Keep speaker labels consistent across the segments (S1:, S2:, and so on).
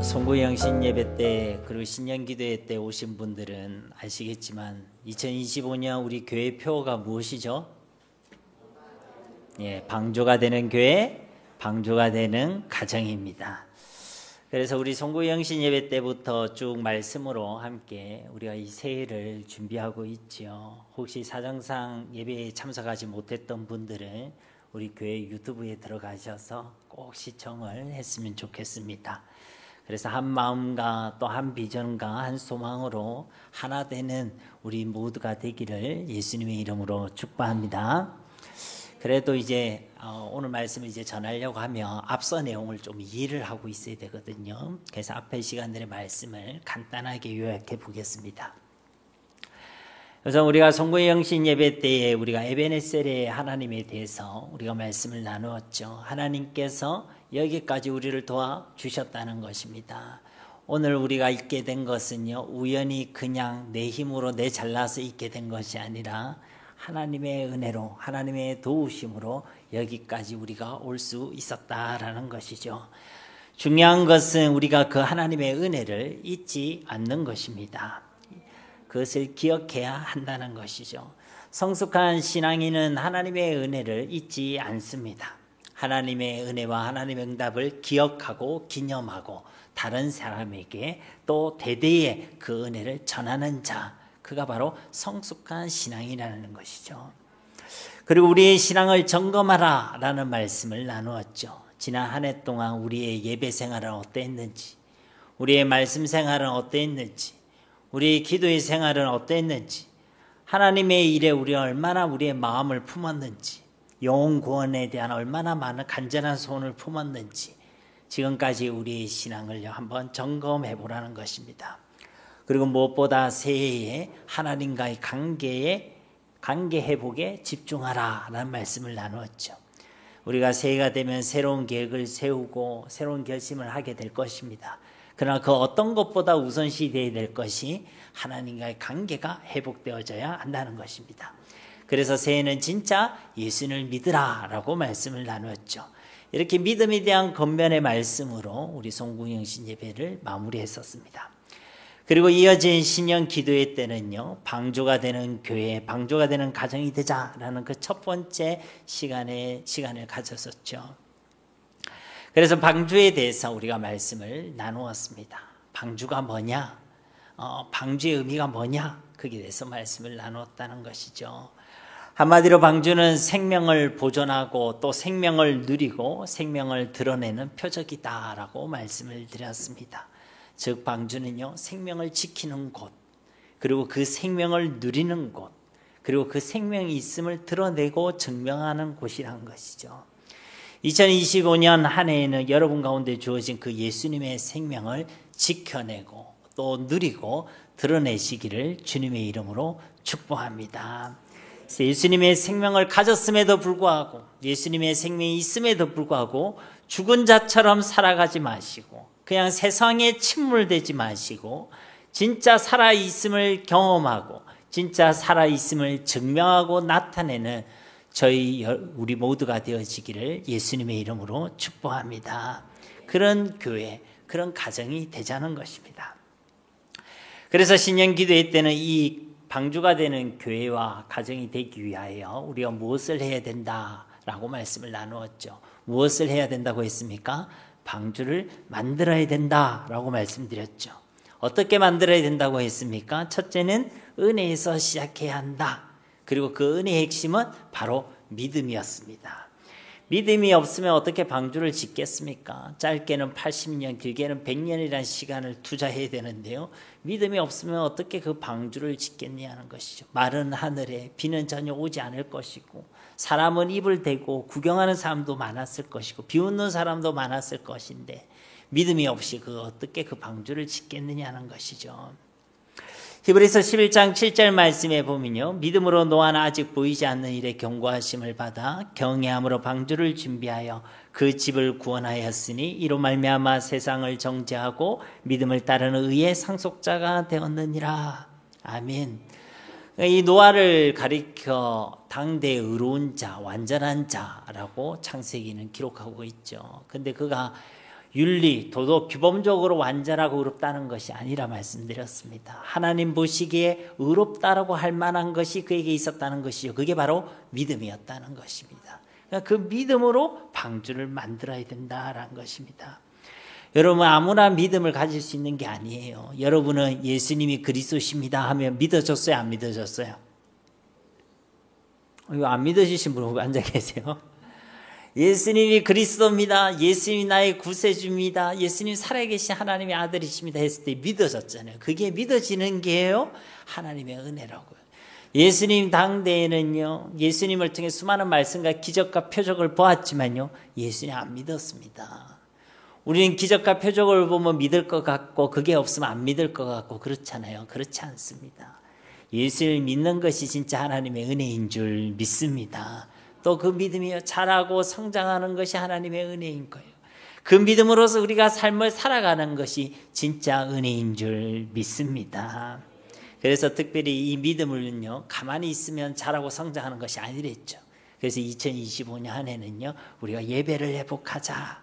S1: 송구영신 예배 때 그리고 신년기도회 때 오신 분들은 아시겠지만 2025년 우리 교회 표어가 무엇이죠? 방주가 되는 교회, 방주가 되는 가정입니다. 그래서 우리 송구영신 예배 때부터 쭉 말씀으로 함께 우리가 이 새해를 준비하고 있죠. 혹시 사정상 예배에 참석하지 못했던 분들은 우리 교회 유튜브에 들어가셔서 꼭 시청을 했으면 좋겠습니다. 그래서 한 마음과 또 한 비전과 한 소망으로 하나 되는 우리 모두가 되기를 예수님의 이름으로 축복합니다. 그래도 이제 오늘 말씀을 이제 전하려고 하면 앞서 내용을 좀 이해를 하고 있어야 되거든요. 그래서 앞에 시간들의 말씀을 간단하게 요약해 보겠습니다. 그래서 우리가 송구영신 예배 때에 우리가 에베네셀의 하나님에 대해서 우리가 말씀을 나누었죠. 하나님께서 여기까지 우리를 도와주셨다는 것입니다. 오늘 우리가 있게 된 것은요, 우연히 그냥 내 힘으로 내 잘나서 있게 된 것이 아니라 하나님의 은혜로, 하나님의 도우심으로 여기까지 우리가 올 수 있었다라는 것이죠. 중요한 것은 우리가 그 하나님의 은혜를 잊지 않는 것입니다. 그것을 기억해야 한다는 것이죠. 성숙한 신앙인은 하나님의 은혜를 잊지 않습니다. 하나님의 은혜와 하나님의 응답을 기억하고 기념하고 다른 사람에게 또 대대에 그 은혜를 전하는 자, 그가 바로 성숙한 신앙이라는 것이죠. 그리고 우리의 신앙을 점검하라 라는 말씀을 나누었죠. 지난 한 해 동안 우리의 예배 생활은 어땠는지, 우리의 말씀 생활은 어땠는지, 우리의 기도의 생활은 어땠는지, 하나님의 일에 우리 얼마나 우리의 마음을 품었는지, 영혼 구원에 대한 얼마나 많은 간절한 소원을 품었는지 지금까지 우리의 신앙을 한번 점검해 보라는 것입니다. 그리고 무엇보다 새해에 하나님과의 관계 회복에 집중하라 라는 말씀을 나누었죠. 우리가 새해가 되면 새로운 계획을 세우고 새로운 결심을 하게 될 것입니다. 그러나 그 어떤 것보다 우선시 되어야 될 것이 하나님과의 관계가 회복되어져야 한다는 것입니다. 그래서 새해는 진짜 예수님을 믿으라 라고 말씀을 나누었죠. 이렇게 믿음에 대한 겉면의 말씀으로 우리 송구영신 예배를 마무리했었습니다. 그리고 이어진 신년 기도회 때는요, 방주가 되는 교회, 방주가 되는 가정이 되자라는 그 첫 번째 시간을 가졌었죠. 그래서 방주에 대해서 우리가 말씀을 나누었습니다. 방주가 뭐냐? 방주의 의미가 뭐냐? 거기에 대해서 말씀을 나누었다는 것이죠. 한마디로 방주는 생명을 보존하고 또 생명을 누리고 생명을 드러내는 표적이다라고 말씀을 드렸습니다. 즉 방주는요, 생명을 지키는 곳, 그리고 그 생명을 누리는 곳, 그리고 그 생명이 있음을 드러내고 증명하는 곳이라는 것이죠. 2025년 한 해에는 여러분 가운데 주어진 그 예수님의 생명을 지켜내고 또 누리고 드러내시기를 주님의 이름으로 축복합니다. 예수님의 생명을 가졌음에도 불구하고, 예수님의 생명이 있음에도 불구하고 죽은 자처럼 살아가지 마시고 그냥 세상에 침몰되지 마시고 진짜 살아있음을 경험하고 진짜 살아있음을 증명하고 나타내는 우리 모두가 되어지기를 예수님의 이름으로 축복합니다. 그런 교회, 그런 가정이 되자는 것입니다. 그래서 신년 기도회 때는 이 방주가 되는 교회와 가정이 되기 위하여 우리가 무엇을 해야 된다라고 말씀을 나누었죠. 무엇을 해야 된다고 했습니까? 방주를 만들어야 된다라고 말씀드렸죠. 어떻게 만들어야 된다고 했습니까? 첫째는 은혜에서 시작해야 한다. 그리고 그 은혜의 핵심은 바로 믿음이었습니다. 믿음이 없으면 어떻게 방주를 짓겠습니까? 짧게는 80년, 길게는 100년이라는 시간을 투자해야 되는데요. 믿음이 없으면 어떻게 그 방주를 짓겠냐는 것이죠. 마른 하늘에 비는 전혀 오지 않을 것이고 사람은 입을 대고 구경하는 사람도 많았을 것이고 비웃는 사람도 많았을 것인데 믿음이 없이 어떻게 그 방주를 짓겠느냐는 것이죠. 히브리서 11장 7절 말씀에 보면요, 믿음으로 노아는 아직 보이지 않는 일에 경고하심을 받아 경외함으로 방주를 준비하여 그 집을 구원하였으니 이로 말미암아 세상을 정죄하고 믿음을 따르는 의의 상속자가 되었느니라. 아멘. 이 노아를 가리켜 당대의 의로운 자, 완전한 자라고 창세기는 기록하고 있죠. 근데 그가 윤리, 도덕, 규범적으로 완전하고 의롭다는 것이 아니라 말씀드렸습니다. 하나님 보시기에 의롭다라고 할 만한 것이 그에게 있었다는 것이요. 그게 바로 믿음이었다는 것입니다. 그러니까 그 믿음으로 방주를 만들어야 된다라는 것입니다. 여러분, 아무나 믿음을 가질 수 있는 게 아니에요. 여러분은 예수님이 그리스도십니다 하면 믿어졌어요? 안 믿어졌어요? 이거 안 믿어지신 분 앉아 계세요? 예수님이 그리스도입니다. 예수님이 나의 구세주입니다. 예수님 살아계신 하나님의 아들이십니다 했을 때 믿어졌잖아요. 그게 믿어지는 게요, 하나님의 은혜라고요. 예수님 당대에는요, 예수님을 통해 수많은 말씀과 기적과 표적을 보았지만요, 예수님 안 믿었습니다. 우리는 기적과 표적을 보면 믿을 것 같고 그게 없으면 안 믿을 것 같고 그렇잖아요. 그렇지 않습니다. 예수를 믿는 것이 진짜 하나님의 은혜인 줄 믿습니다. 또 그 믿음이 자라고 성장하는 것이 하나님의 은혜인 거예요. 그 믿음으로서 우리가 삶을 살아가는 것이 진짜 은혜인 줄 믿습니다. 그래서 특별히 이 믿음을요, 가만히 있으면 자라고 성장하는 것이 아니랬죠. 그래서 2025년 한 해는요, 우리가 예배를 회복하자.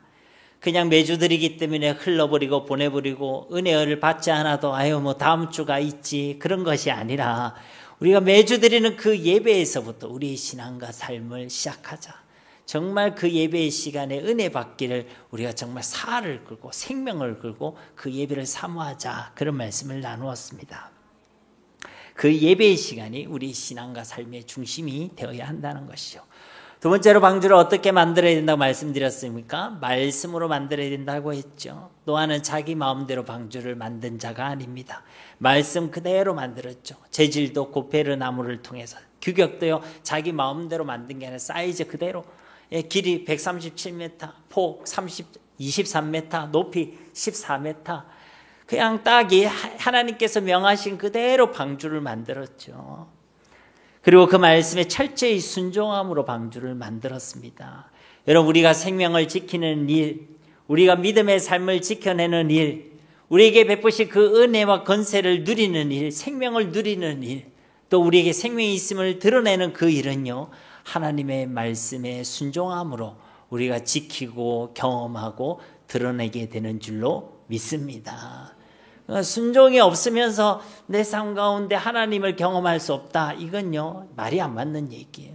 S1: 그냥 매주 드리기 때문에 흘러버리고 보내버리고 은혜를 받지 않아도 아유 뭐 다음 주가 있지, 그런 것이 아니라 우리가 매주 드리는 그 예배에서부터 우리의 신앙과 삶을 시작하자. 정말 그 예배의 시간에 은혜 받기를 우리가 정말 살을 걸고 생명을 걸고 그 예배를 사모하자, 그런 말씀을 나누었습니다. 그 예배의 시간이 우리 신앙과 삶의 중심이 되어야 한다는 것이죠. 두 번째로 방주를 어떻게 만들어야 된다고 말씀드렸습니까? 말씀으로 만들어야 된다고 했죠. 노아는 자기 마음대로 방주를 만든 자가 아닙니다. 말씀 그대로 만들었죠. 재질도 고페르 나무를 통해서, 규격도요 자기 마음대로 만든 게 아니라 사이즈 그대로, 길이 137m, 폭 23m, 높이 14m, 그냥 딱 하나님께서 명하신 그대로 방주를 만들었죠. 그리고 그 말씀에 철저히 순종함으로 방주를 만들었습니다. 여러분, 우리가 생명을 지키는 일, 우리가 믿음의 삶을 지켜내는 일, 우리에게 베푸신 그 은혜와 건세를 누리는 일, 생명을 누리는 일, 또 우리에게 생명이 있음을 드러내는 그 일은요, 하나님의 말씀에 순종함으로 우리가 지키고 경험하고 드러내게 되는 줄로 믿습니다. 순종이 없으면서 내 삶 가운데 하나님을 경험할 수 없다, 이건요 말이 안 맞는 얘기예요.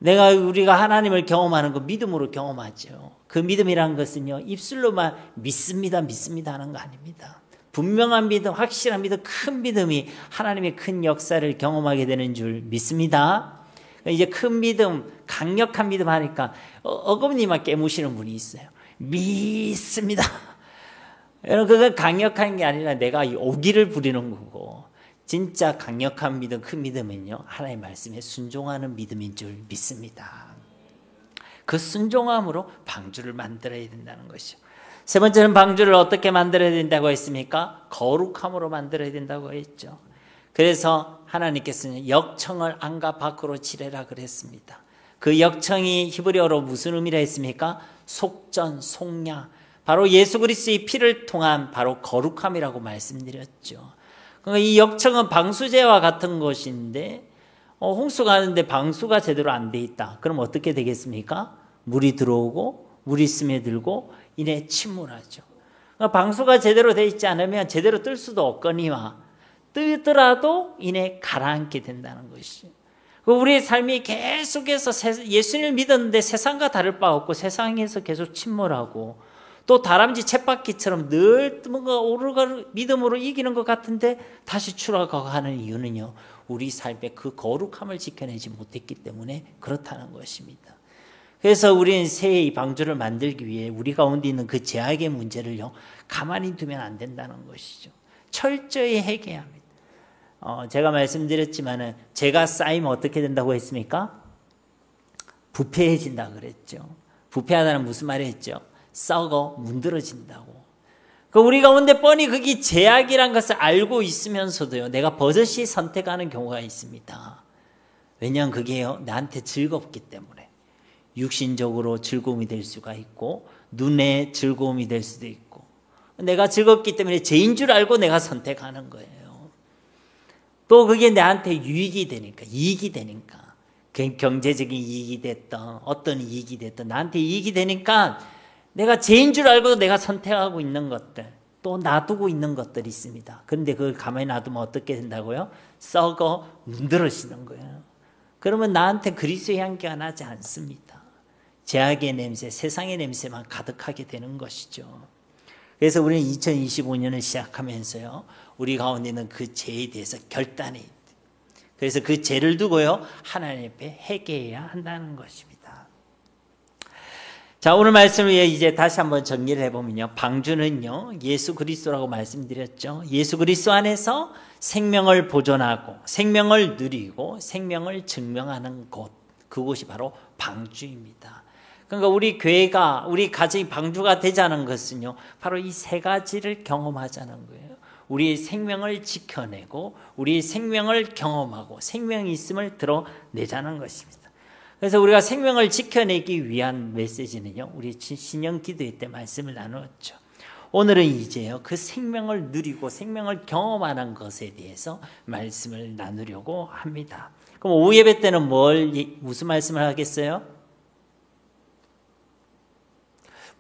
S1: 우리가 하나님을 경험하는 거 믿음으로 경험하죠. 그 믿음이란 것은요 입술로만 믿습니다 하는 거 아닙니다. 분명한 믿음, 확실한 믿음, 큰 믿음이 하나님의 큰 역사를 경험하게 되는 줄 믿습니다. 이제 큰 믿음, 강력한 믿음 하니까 어금니만 깨무시는 분이 있어요. 믿습니다. 여러분, 그건 강력한 게 아니라 내가 오기를 부리는 거고, 진짜 강력한 믿음, 큰 믿음은요 하나님의 말씀에 순종하는 믿음인 줄 믿습니다. 그 순종함으로 방주를 만들어야 된다는 것이죠. 세 번째는 방주를 어떻게 만들어야 된다고 했습니까? 거룩함으로 만들어야 된다고 했죠. 그래서 하나님께서는 역청을 안과 밖으로 칠해라 그랬습니다. 그 역청이 히브리어로 무슨 의미라 했습니까? 속전, 속량, 바로 예수 그리스도의 피를 통한 바로 거룩함이라고 말씀드렸죠. 그러니까 이 역청은 방수제와 같은 것인데, 홍수가 하는데 방수가 제대로 안 돼 있다. 그럼 어떻게 되겠습니까? 물이 들어오고 물이 스며들고 이내 침몰하죠. 그러니까 방수가 제대로 돼 있지 않으면 제대로 뜰 수도 없거니와 뜨더라도 이내 가라앉게 된다는 것이죠. 우리의 삶이 계속해서 예수님을 믿었는데 세상과 다를 바 없고 세상에서 계속 침몰하고, 또 다람쥐 쳇바퀴처럼 늘 뭔가 오르가르 믿음으로 이기는 것 같은데 다시 추락하고 하는 이유는요, 우리 삶의 그 거룩함을 지켜내지 못했기 때문에 그렇다는 것입니다. 그래서 우리는 새해의 방주를 만들기 위해 우리 가운데 있는 그 죄악의 문제를요 가만히 두면 안 된다는 것이죠. 철저히 해결해야 합니다. 제가 말씀드렸지만은 죄가 쌓이면 어떻게 된다고 했습니까? 부패해진다고 그랬죠. 부패하다는 무슨 말을 했죠? 썩어 문드러진다고. 우리 가운데 뻔히 그게 죄악이란 것을 알고 있으면서도요 내가 버젓이 선택하는 경우가 있습니다. 왜냐하면 그게요 나한테 즐겁기 때문에, 육신적으로 즐거움이 될 수가 있고 눈에 즐거움이 될 수도 있고, 내가 즐겁기 때문에 죄인 줄 알고 내가 선택하는 거예요. 또 그게 나한테 유익이 되니까, 이익이 되니까, 경제적인 이익이 됐든 어떤 이익이 됐든 나한테 이익이 되니까 내가 죄인 줄 알고 내가 선택하고 있는 것들, 또 놔두고 있는 것들이 있습니다. 그런데 그걸 가만히 놔두면 어떻게 된다고요? 썩어 문드러지는 거예요. 그러면 나한테 그리스도의 향기가 나지 않습니다. 죄악의 냄새, 세상의 냄새만 가득하게 되는 것이죠. 그래서 우리는 2025년을 시작하면서요, 우리 가운데 있는 그 죄에 대해서 결단이, 그래서 그 죄를 두고요, 하나님 앞에 회개해야 한다는 것입니다. 자, 오늘 말씀을 이제 다시 한번 정리를 해보면요, 방주는요, 예수 그리스도라고 말씀드렸죠. 예수 그리스도 안에서 생명을 보존하고, 생명을 누리고, 생명을 증명하는 곳, 그곳이 바로 방주입니다. 그러니까 우리 교회가, 우리 가정이 방주가 되자는 것은요, 바로 이 세 가지를 경험하자는 거예요. 우리의 생명을 지켜내고, 우리의 생명을 경험하고, 생명이 있음을 드러내자는 것입니다. 그래서 우리가 생명을 지켜내기 위한 메시지는요, 우리 신령 기도회 때 말씀을 나누었죠. 오늘은 이제요, 그 생명을 누리고 생명을 경험하는 것에 대해서 말씀을 나누려고 합니다. 그럼 오후 예배 때는 무슨 말씀을 하겠어요?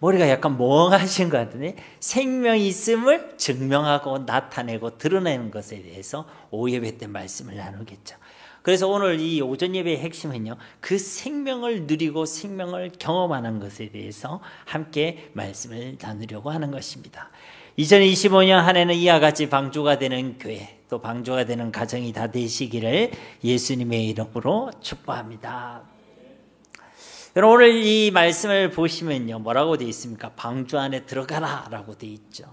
S1: 머리가 약간 멍하신 것 같은데, 생명이 있음을 증명하고 나타내고 드러내는 것에 대해서 오후 예배 때 말씀을 나누겠죠. 그래서 오늘 이 오전 예배의 핵심은요, 그 생명을 누리고 생명을 경험하는 것에 대해서 함께 말씀을 나누려고 하는 것입니다. 2025년 한 해는 이와 같이 방주가 되는 교회, 또 방주가 되는 가정이 다 되시기를 예수님의 이름으로 축복합니다. 여러분, 오늘 이 말씀을 보시면요, 뭐라고 되어 있습니까? 방주 안에 들어가라 라고 되어 있죠.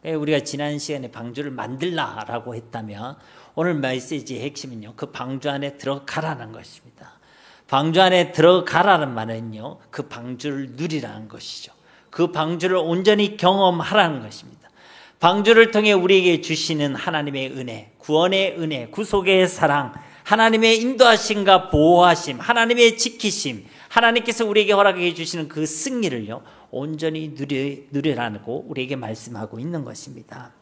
S1: 우리가 지난 시간에 방주를 만들라 라고 했다면, 오늘 메시지의 핵심은요, 그 방주 안에 들어가라는 것입니다. 방주 안에 들어가라는 말은요, 그 방주를 누리라는 것이죠. 그 방주를 온전히 경험하라는 것입니다. 방주를 통해 우리에게 주시는 하나님의 은혜, 구원의 은혜, 구속의 사랑, 하나님의 인도하심과 보호하심, 하나님의 지키심, 하나님께서 우리에게 허락해 주시는 그 승리를요, 온전히 누리라고 우리에게 말씀하고 있는 것입니다.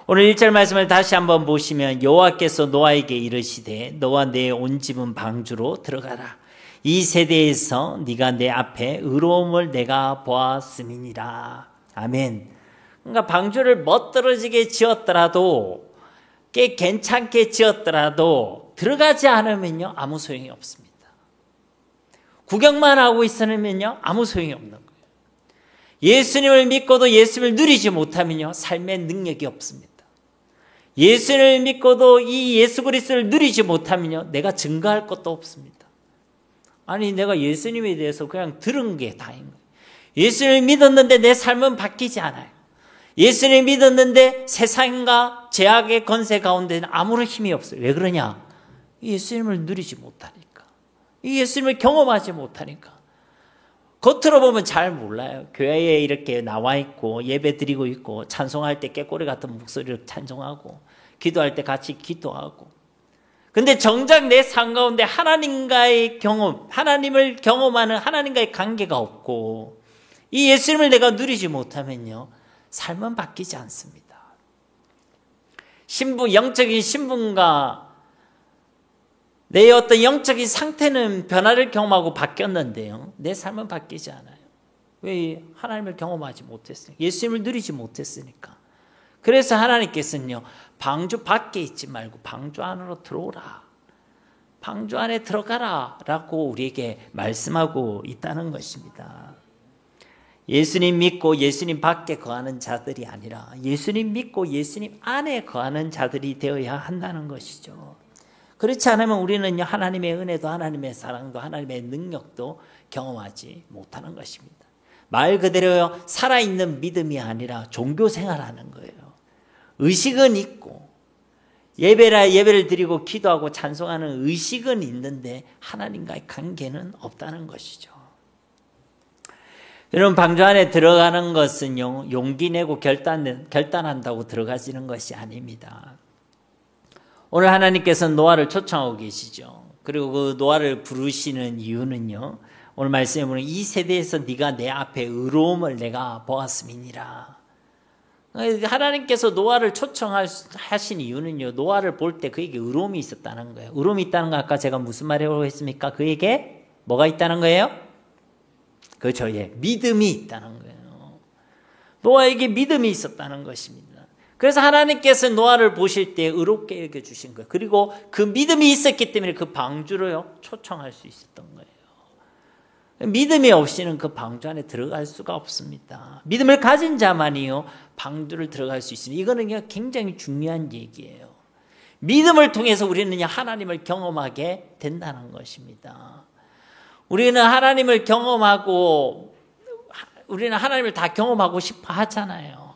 S1: 오늘 1절 말씀을 다시 한번 보시면, 여호와께서 노아에게 이르시되 너와 내 온 집은 방주로 들어가라. 이 세대에서 네가 내 앞에 의로움을 내가 보았음이니라. 아멘. 그러니까 방주를 멋들어지게 지었더라도, 꽤 괜찮게 지었더라도 들어가지 않으면요, 아무 소용이 없습니다. 구경만 하고 있으면요, 아무 소용이 없는 거예요. 예수님을 믿고도 예수님을 누리지 못하면요, 삶의 능력이 없습니다. 예수님을 믿고도 이 예수 그리스도를 누리지 못하면요, 내가 증거할 것도 없습니다. 아니, 내가 예수님에 대해서 그냥 들은 게 다인 거예요. 예수님을 믿었는데 내 삶은 바뀌지 않아요. 예수님을 믿었는데 세상과 죄악의 권세 가운데는 아무런 힘이 없어요. 왜 그러냐? 예수님을 누리지 못하니까. 이 예수님을 경험하지 못하니까. 겉으로 보면 잘 몰라요. 교회에 이렇게 나와 있고 예배 드리고 있고 찬송할 때 깨꼬리 같은 목소리로 찬송하고 기도할 때 같이 기도하고, 근데 정작 내 삶 가운데 하나님과의 경험, 하나님을 경험하는 하나님과의 관계가 없고 이 예수님을 내가 누리지 못하면요, 삶은 바뀌지 않습니다. 영적인 신분과 내 어떤 영적인 상태는 변화를 경험하고 바뀌었는데요, 내 삶은 바뀌지 않아요. 왜? 하나님을 경험하지 못했으니까, 예수님을 누리지 못했으니까. 그래서 하나님께서는요, 방주 밖에 있지 말고 방주 안으로 들어오라, 방주 안에 들어가라 라고 우리에게 말씀하고 있다는 것입니다. 예수님 믿고 예수님 밖에 거하는 자들이 아니라 예수님 믿고 예수님 안에 거하는 자들이 되어야 한다는 것이죠. 그렇지 않으면 우리는요, 하나님의 은혜도 하나님의 사랑도 하나님의 능력도 경험하지 못하는 것입니다. 말 그대로 살아있는 믿음이 아니라 종교 생활하는 거예요. 의식은 있고 예배를 드리고 기도하고 찬송하는 의식은 있는데 하나님과의 관계는 없다는 것이죠. 여러분, 방주 안에 들어가는 것은요, 용기 내고 결단한다고 들어가지는 것이 아닙니다. 오늘 하나님께서는 노아를 초청하고 계시죠. 그리고 그 노아를 부르시는 이유는요, 오늘 말씀에 보면 이 세대에서 네가 내 앞에 의로움을 내가 보았음이니라. 하나님께서 노아를 초청하신 이유는요, 노아를 볼 때 그에게 의로움이 있었다는 거예요. 의로움이 있다는 거 아까 제가 무슨 말이라고 했습니까? 그에게 뭐가 있다는 거예요? 그렇죠. 예. 믿음이 있다는 거예요. 노아에게 믿음이 있었다는 것입니다. 그래서 하나님께서 노아를 보실 때 의롭게 여겨주신 거예요. 그리고 그 믿음이 있었기 때문에 그 방주로요, 초청할 수 있었던 거예요. 믿음이 없이는 그 방주 안에 들어갈 수가 없습니다. 믿음을 가진 자만이요, 방주를 들어갈 수 있습니다. 이거는 굉장히 중요한 얘기예요. 믿음을 통해서 우리는 하나님을 경험하게 된다는 것입니다. 우리는 하나님을 다 경험하고 싶어 하잖아요.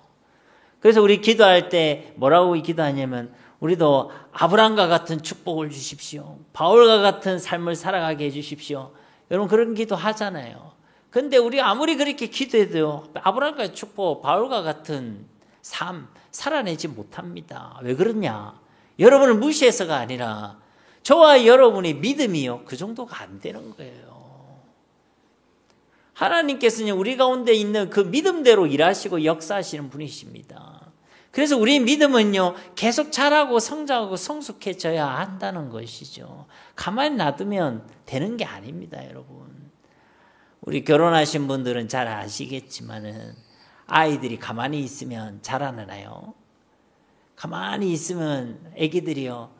S1: 그래서 우리 기도할 때 뭐라고 기도하냐면, 우리도 아브라함과 같은 축복을 주십시오. 바울과 같은 삶을 살아가게 해주십시오. 여러분 그런 기도 하잖아요. 근데 우리 아무리 그렇게 기도해도요, 아브라함과 축복, 바울과 같은 삶 살아내지 못합니다. 왜 그러냐? 여러분을 무시해서가 아니라 저와 여러분의 믿음이요, 그 정도가 안 되는 거예요. 하나님께서는 우리 가운데 있는 그 믿음대로 일하시고 역사하시는 분이십니다. 그래서 우리 믿음은요, 계속 자라고 성장하고 성숙해져야 한다는 것이죠. 가만히 놔두면 되는 게 아닙니다, 여러분. 우리 결혼하신 분들은 잘 아시겠지만은 아이들이 가만히 있으면 자라나요? 가만히 있으면 아기들이요,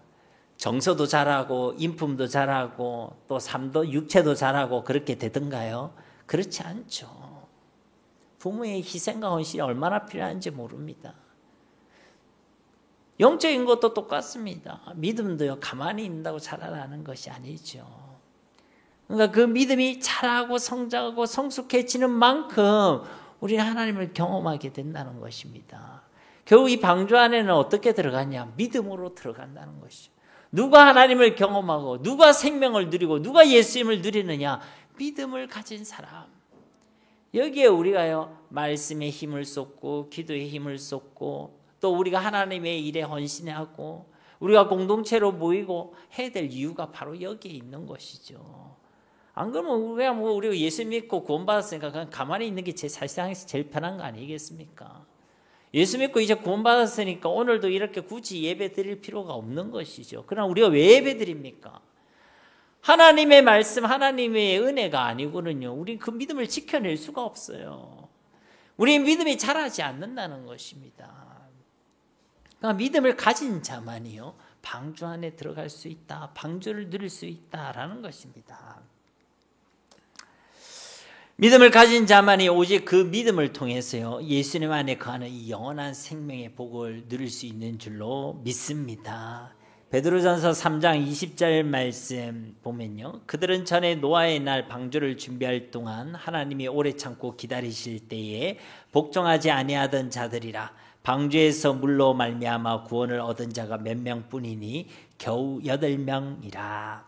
S1: 정서도 자라고 인품도 자라고 또 삶도 육체도 자라고 그렇게 되던가요? 그렇지 않죠. 부모의 희생과 헌신이 얼마나 필요한지 모릅니다. 영적인 것도 똑같습니다. 믿음도요, 가만히 있는다고 자라나는 것이 아니죠. 그러니까 그 믿음이 자라고 성장하고 성숙해지는 만큼 우리는 하나님을 경험하게 된다는 것입니다. 결국 이 방주 안에는 어떻게 들어가냐? 믿음으로 들어간다는 것이죠. 누가 하나님을 경험하고 누가 생명을 누리고 누가 예수님을 누리느냐? 믿음을 가진 사람. 여기에 우리가요, 말씀에 힘을 쏟고 기도에 힘을 쏟고 또 우리가 하나님의 일에 헌신하고 우리가 공동체로 모이고 해야 될 이유가 바로 여기에 있는 것이죠. 안 그러면 우리가 예수 믿고 구원받았으니까 그냥 가만히 있는 게 세상에서 제일 편한 거 아니겠습니까? 예수 믿고 이제 구원받았으니까 오늘도 이렇게 굳이 예배 드릴 필요가 없는 것이죠. 그러나 우리가 왜 예배 드립니까? 하나님의 말씀, 하나님의 은혜가 아니고는요, 우리 그 믿음을 지켜낼 수가 없어요. 우리 믿음이 자라지 않는다는 것입니다. 그러니까 믿음을 가진 자만이요, 방주 안에 들어갈 수 있다, 방주를 누릴 수 있다라는 것입니다. 믿음을 가진 자만이 오직 그 믿음을 통해서요, 예수님 안에 거하는 이 영원한 생명의 복을 누릴 수 있는 줄로 믿습니다. 베드로전서 3장 20절 말씀 보면요, 그들은 전에 노아의 날 방주를 준비할 동안 하나님이 오래 참고 기다리실 때에 복종하지 아니하던 자들이라. 방주에서 물로 말미암아 구원을 얻은 자가 몇 명뿐이니 겨우 8명이라.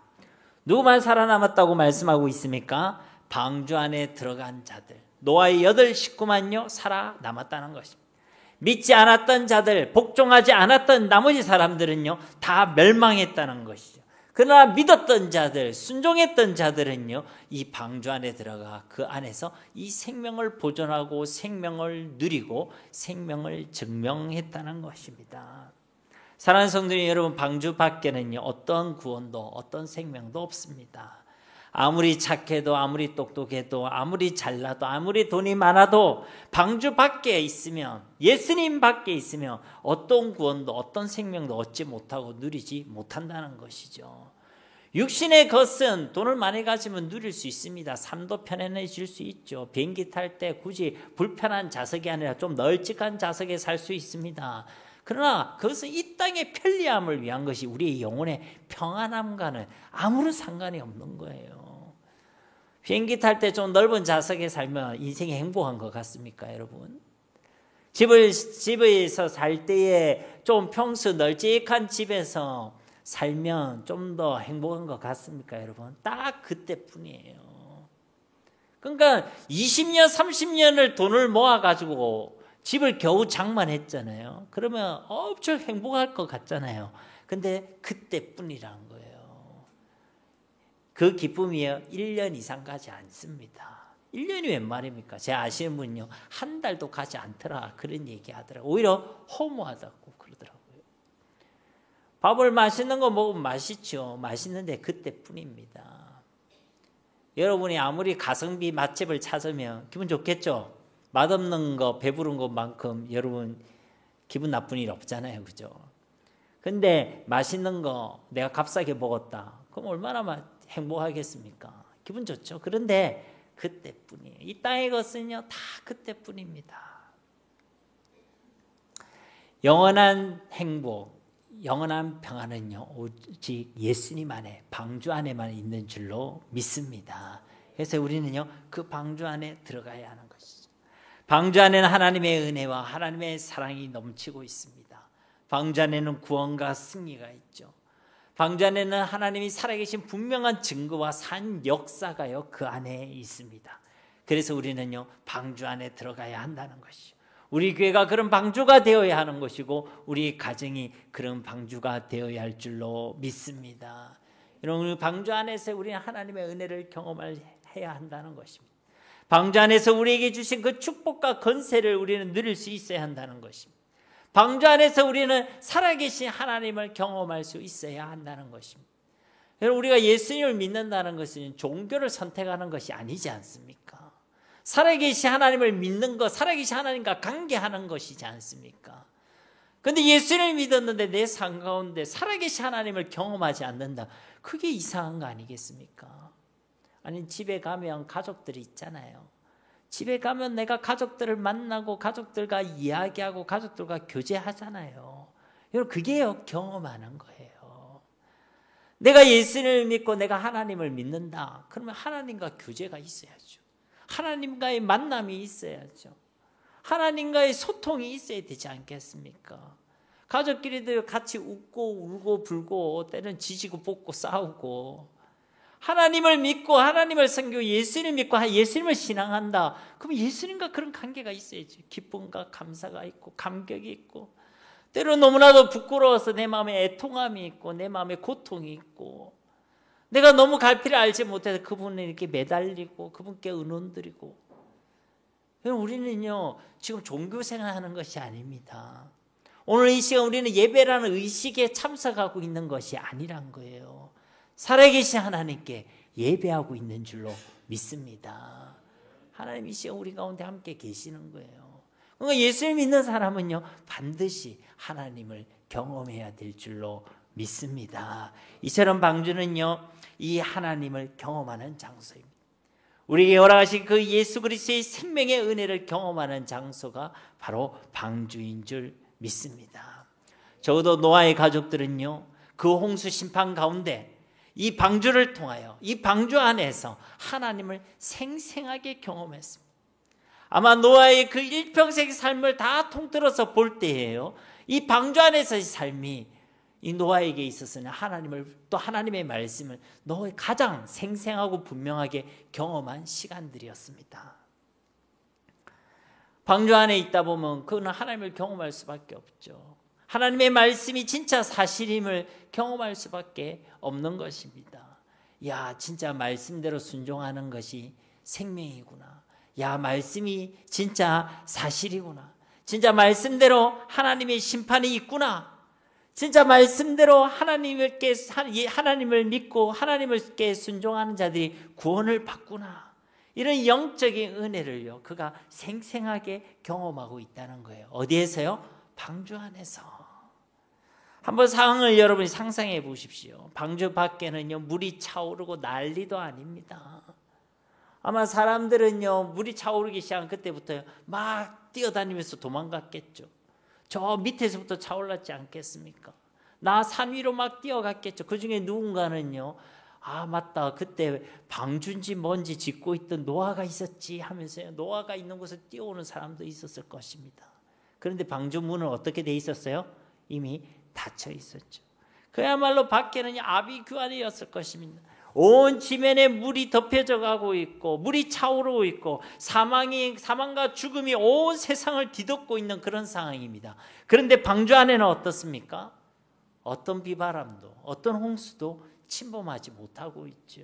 S1: 누구만 살아남았다고 말씀하고 있습니까? 방주 안에 들어간 자들, 노아의 8 식구만요 살아남았다는 것입니다. 믿지 않았던 자들, 복종하지 않았던 나머지 사람들은요 다 멸망했다는 것이죠. 그러나 믿었던 자들, 순종했던 자들은요 이 방주 안에 들어가 그 안에서 이 생명을 보존하고 생명을 누리고 생명을 증명했다는 것입니다. 사랑하는 성도님 여러분, 방주 밖에는요 어떤 구원도 어떤 생명도 없습니다. 아무리 착해도 아무리 똑똑해도 아무리 잘나도 아무리 돈이 많아도 방주 밖에 있으면, 예수님 밖에 있으면 어떤 구원도 어떤 생명도 얻지 못하고 누리지 못한다는 것이죠. 육신의 것은 돈을 많이 가지면 누릴 수 있습니다. 삶도 편안해질 수 있죠. 비행기 탈 때 굳이 불편한 좌석이 아니라 좀 널찍한 좌석에 살 수 있습니다. 그러나 그것은 이 땅의 편리함을 위한 것이 우리의 영혼의 평안함과는 아무런 상관이 없는 거예요. 비행기 탈 때 좀 넓은 좌석에 살면 인생이 행복한 것 같습니까, 여러분? 집에서 살 때에 좀 평수 널찍한 집에서 살면 좀 더 행복한 것 같습니까, 여러분? 딱 그때뿐이에요. 그러니까 20년, 30년을 돈을 모아가지고 집을 겨우 장만했잖아요. 그러면 엄청 행복할 것 같잖아요. 근데 그때뿐이라는 거예요. 그 기쁨이요 1년 이상 가지 않습니다. 1년이 웬 말입니까? 제가 아시는 분요, 한 달도 가지 않더라 그런 얘기 하더라고요. 오히려 허무하다고 그러더라고요. 밥을 맛있는 거 먹으면 맛있죠. 맛있는데 그때뿐입니다. 여러분이 아무리 가성비 맛집을 찾으면 기분 좋겠죠. 맛없는 거, 배부른 것만큼 여러분 기분 나쁜 일 없잖아요. 그죠? 근데 맛있는 거 내가 값싸게 먹었다. 그럼 얼마나 행복하겠습니까? 기분 좋죠. 그런데 그때뿐이에요. 이 땅의 것은요, 다 그때뿐입니다. 영원한 행복, 영원한 평안은요, 오직 예수님 안에, 방주 안에만 있는 줄로 믿습니다. 그래서 우리는요, 그 방주 안에 들어가야 하는 것이죠. 방주 안에는 하나님의 은혜와 하나님의 사랑이 넘치고 있습니다. 방주 안에는 구원과 승리가 있죠. 방주 안에는 하나님이 살아계신 분명한 증거와 산 역사가요, 그 안에 있습니다. 그래서 우리는요, 방주 안에 들어가야 한다는 것이죠. 우리 교회가 그런 방주가 되어야 하는 것이고, 우리 가정이 그런 방주가 되어야 할 줄로 믿습니다. 여러분, 방주 안에서 우리는 하나님의 은혜를 경험해야 한다는 것입니다. 방주 안에서 우리에게 주신 그 축복과 건세를 우리는 누릴 수 있어야 한다는 것입니다. 방주 안에서 우리는 살아계신 하나님을 경험할 수 있어야 한다는 것입니다. 여러분, 우리가 예수님을 믿는다는 것은 종교를 선택하는 것이 아니지 않습니까? 살아계신 하나님을 믿는 것, 살아계신 하나님과 관계하는 것이지 않습니까? 그런데 예수님을 믿었는데 내 삶 가운데 살아계신 하나님을 경험하지 않는다. 그게 이상한 거 아니겠습니까? 아니, 집에 가면 가족들이 있잖아요. 집에 가면 내가 가족들을 만나고 가족들과 이야기하고 가족들과 교제하잖아요. 여러분, 그게 경험하는 거예요. 내가 예수님을 믿고 내가 하나님을 믿는다. 그러면 하나님과 교제가 있어야죠. 하나님과의 만남이 있어야죠. 하나님과의 소통이 있어야 되지 않겠습니까? 가족끼리도 같이 웃고 울고 불고 때는 지지고 볶고 싸우고, 하나님을 믿고 하나님을 섬기고 예수님을 믿고 예수님을 신앙한다. 그럼 예수님과 그런 관계가 있어야죠. 기쁨과 감사가 있고 감격이 있고, 때로 너무나도 부끄러워서 내 마음에 애통함이 있고 내 마음에 고통이 있고, 내가 너무 갈피를 알지 못해서 그분에 이렇게 매달리고 그분께 의논드리고. 우리는요, 지금 종교생활하는 것이 아닙니다. 오늘 이 시간 우리는 예배라는 의식에 참석하고 있는 것이 아니란 거예요. 살아계신 하나님께 예배하고 있는 줄로 믿습니다. 하나님 이 시간 우리 가운데 함께 계시는 거예요. 그러니까 예수를 믿는 사람은요, 반드시 하나님을 경험해야 될 줄로 믿습니다. 이처럼 방주는요, 이 하나님을 경험하는 장소입니다. 우리에게 허락하신 그 예수 그리스도의 생명의 은혜를 경험하는 장소가 바로 방주인 줄 믿습니다. 적어도 노아의 가족들은요, 그 홍수 심판 가운데 이 방주를 통하여 이 방주 안에서 하나님을 생생하게 경험했습니다. 아마 노아의 그 일평생 삶을 다 통틀어서 볼 때예요, 이 방주 안에서의 삶이 이 노아에게 있어서는 하나님을, 또 하나님의 말씀을 노아의 가장 생생하고 분명하게 경험한 시간들이었습니다. 방주 안에 있다 보면 그는 하나님을 경험할 수밖에 없죠. 하나님의 말씀이 진짜 사실임을 경험할 수밖에 없는 것입니다. 야, 진짜 말씀대로 순종하는 것이 생명이구나. 야, 말씀이 진짜 사실이구나. 진짜 말씀대로 하나님의 심판이 있구나. 진짜 말씀대로 하나님을 믿고 하나님께 순종하는 자들이 구원을 받구나. 이런 영적인 은혜를요, 그가 생생하게 경험하고 있다는 거예요. 어디에서요? 방주 안에서. 한번 상황을 여러분이 상상해 보십시오. 방주 밖에는요, 물이 차오르고 난리도 아닙니다. 아마 사람들은요, 물이 차오르기 시작한 그때부터 막 뛰어다니면서 도망갔겠죠. 저 밑에서부터 차올랐지 않겠습니까? 나 산 위로 막 뛰어갔겠죠. 그 중에 누군가는요, 아 맞다, 그때 방주인지 뭔지 짓고 있던 노아가 있었지 하면서요, 노아가 있는 곳에 뛰어오는 사람도 있었을 것입니다. 그런데 방주 문은 어떻게 돼 있었어요? 이미 닫혀 있었죠. 그야말로 밖에는 아비규환이었을 것입니다. 온 지면에 물이 덮여져 가고 있고 물이 차오르고 있고 사망과 죽음이 온 세상을 뒤덮고 있는 그런 상황입니다. 그런데 방주 안에는 어떻습니까? 어떤 비바람도 어떤 홍수도 침범하지 못하고 있죠.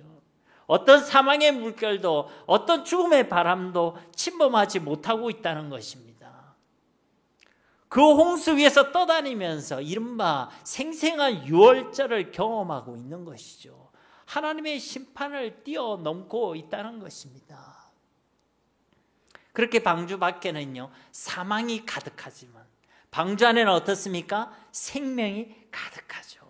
S1: 어떤 사망의 물결도 어떤 죽음의 바람도 침범하지 못하고 있다는 것입니다. 그 홍수 위에서 떠다니면서 이른바 생생한 유월절을 경험하고 있는 것이죠. 하나님의 심판을 뛰어넘고 있다는 것입니다. 그렇게 방주 밖에는요, 사망이 가득하지만 방주 안에는 어떻습니까? 생명이 가득하죠.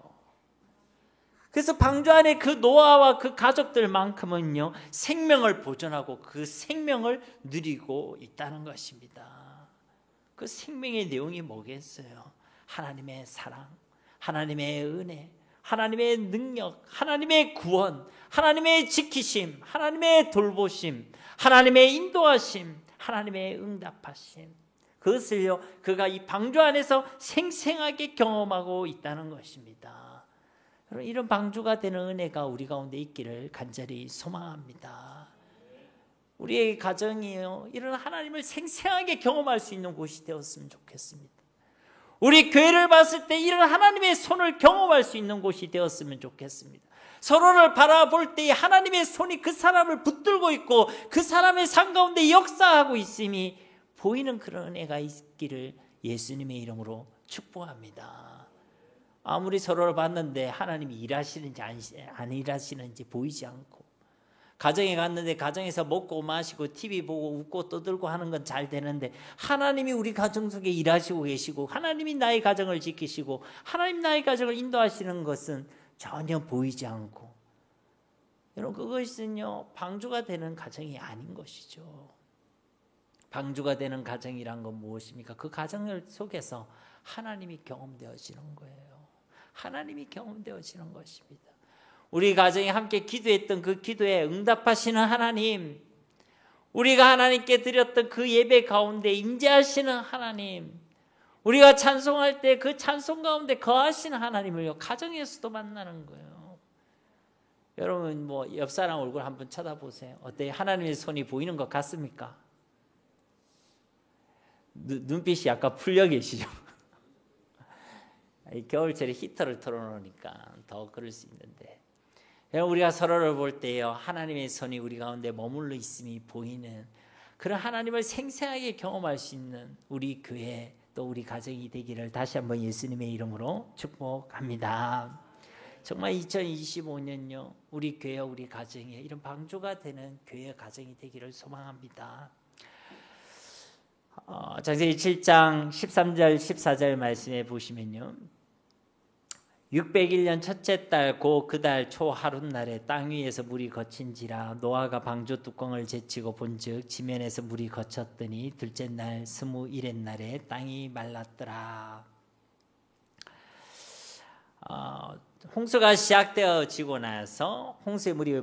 S1: 그래서 방주 안에 그 노아와 그 가족들만큼은요, 생명을 보존하고 그 생명을 누리고 있다는 것입니다. 그 생명의 내용이 뭐겠어요? 하나님의 사랑, 하나님의 은혜, 하나님의 능력, 하나님의 구원, 하나님의 지키심, 하나님의 돌보심, 하나님의 인도하심, 하나님의 응답하심. 그것을요, 그가 이 방주 안에서 생생하게 경험하고 있다는 것입니다. 이런 방주가 되는 은혜가 우리 가운데 있기를 간절히 소망합니다. 우리의 가정이요, 이런 하나님을 생생하게 경험할 수 있는 곳이 되었으면 좋겠습니다. 우리 교회를 봤을 때 이런 하나님의 손을 경험할 수 있는 곳이 되었으면 좋겠습니다. 서로를 바라볼 때 하나님의 손이 그 사람을 붙들고 있고 그 사람의 삶 가운데 역사하고 있음이 보이는 그런 은혜가 있기를 예수님의 이름으로 축복합니다. 아무리 서로를 봤는데 하나님이 일하시는지 안 일하시는지 보이지 않고, 가정에 갔는데 가정에서 먹고 마시고 TV 보고 웃고 떠들고 하는 건 잘 되는데 하나님이 우리 가정 속에 일하시고 계시고 하나님이 나의 가정을 지키시고 하나님 나의 가정을 인도하시는 것은 전혀 보이지 않고, 여러분, 그것은요 방주가 되는 가정이 아닌 것이죠. 방주가 되는 가정이란 건 무엇입니까? 그 가정 속에서 하나님이 경험되어지는 거예요. 하나님이 경험되어지는 것입니다. 우리 가정이 함께 기도했던 그 기도에 응답하시는 하나님, 우리가 하나님께 드렸던 그 예배 가운데 임재하시는 하나님, 우리가 찬송할 때 그 찬송 가운데 거하시는 하나님을요 가정에서도 만나는 거예요. 여러분, 뭐 옆 사람 얼굴 한번 쳐다보세요. 어때요? 하나님의 손이 보이는 것 같습니까? 눈빛이 약간 풀려 계시죠? 겨울철에 히터를 틀어놓으니까 더 그럴 수 있는데, 우리가 서로를 볼 때요 하나님의 손이 우리 가운데 머물러 있음이 보이는 그런 하나님을 생생하게 경험할 수 있는 우리 교회 또 우리 가정이 되기를 다시 한번 예수님의 이름으로 축복합니다. 정말 2025년요 우리 교회 우리 가정에 이런 방주가 되는 교회 가정이 되기를 소망합니다. 창세기 7장 13절 14절 말씀에 보시면요, 601년 첫째 달 고 그 달 초 하룻날에 땅 위에서 물이 거친지라 노아가 방주 뚜껑을 제치고 본즉 지면에서 물이 거쳤더니 둘째 날 21의 날에 땅이 말랐더라. 홍수가 시작되어지고 나서 홍수의 물이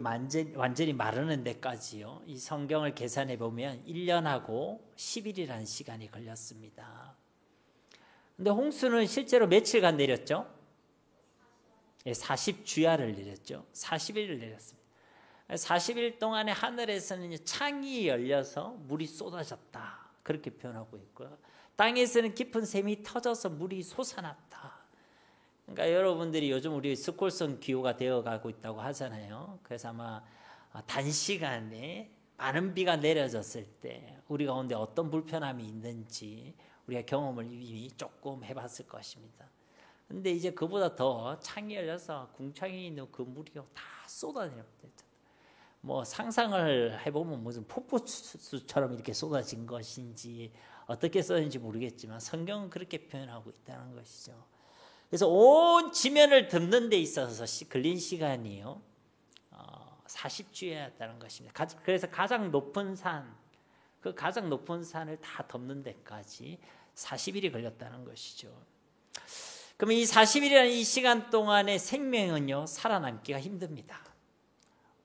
S1: 완전히 마르는 데까지요, 이 성경을 계산해 보면 1년하고 10일이라는 시간이 걸렸습니다. 근데 홍수는 실제로 며칠간 내렸죠? 40주야를 내렸죠. 40일을 내렸습니다. 40일 동안에 하늘에서는 창이 열려서 물이 쏟아졌다, 그렇게 표현하고 있고요. 땅에서는 깊은 샘이 터져서 물이 솟아났다. 그러니까 여러분들이 요즘 우리 스콜성 기후가 되어가고 있다고 하잖아요. 그래서 아마 단시간에 많은 비가 내려졌을 때 우리 가운데 어떤 불편함이 있는지 우리가 경험을 이미 조금 해봤을 것입니다. 근데 이제 그보다 더 창이 열려서 궁창에 있는 그 물이 다 쏟아내립니다. 뭐 상상을 해보면 무슨 폭포수처럼 이렇게 쏟아진 것인지 어떻게 쏟아진지 모르겠지만 성경은 그렇게 표현하고 있다는 것이죠. 그래서 온 지면을 덮는 데 있어서 걸린 시간이요 40주였다는 것입니다. 그래서 가장 높은 산, 그 가장 높은 산을 다 덮는 데까지 40일이 걸렸다는 것이죠. 그러면 이 40일이라는 이 시간 동안의 생명은요 살아남기가 힘듭니다.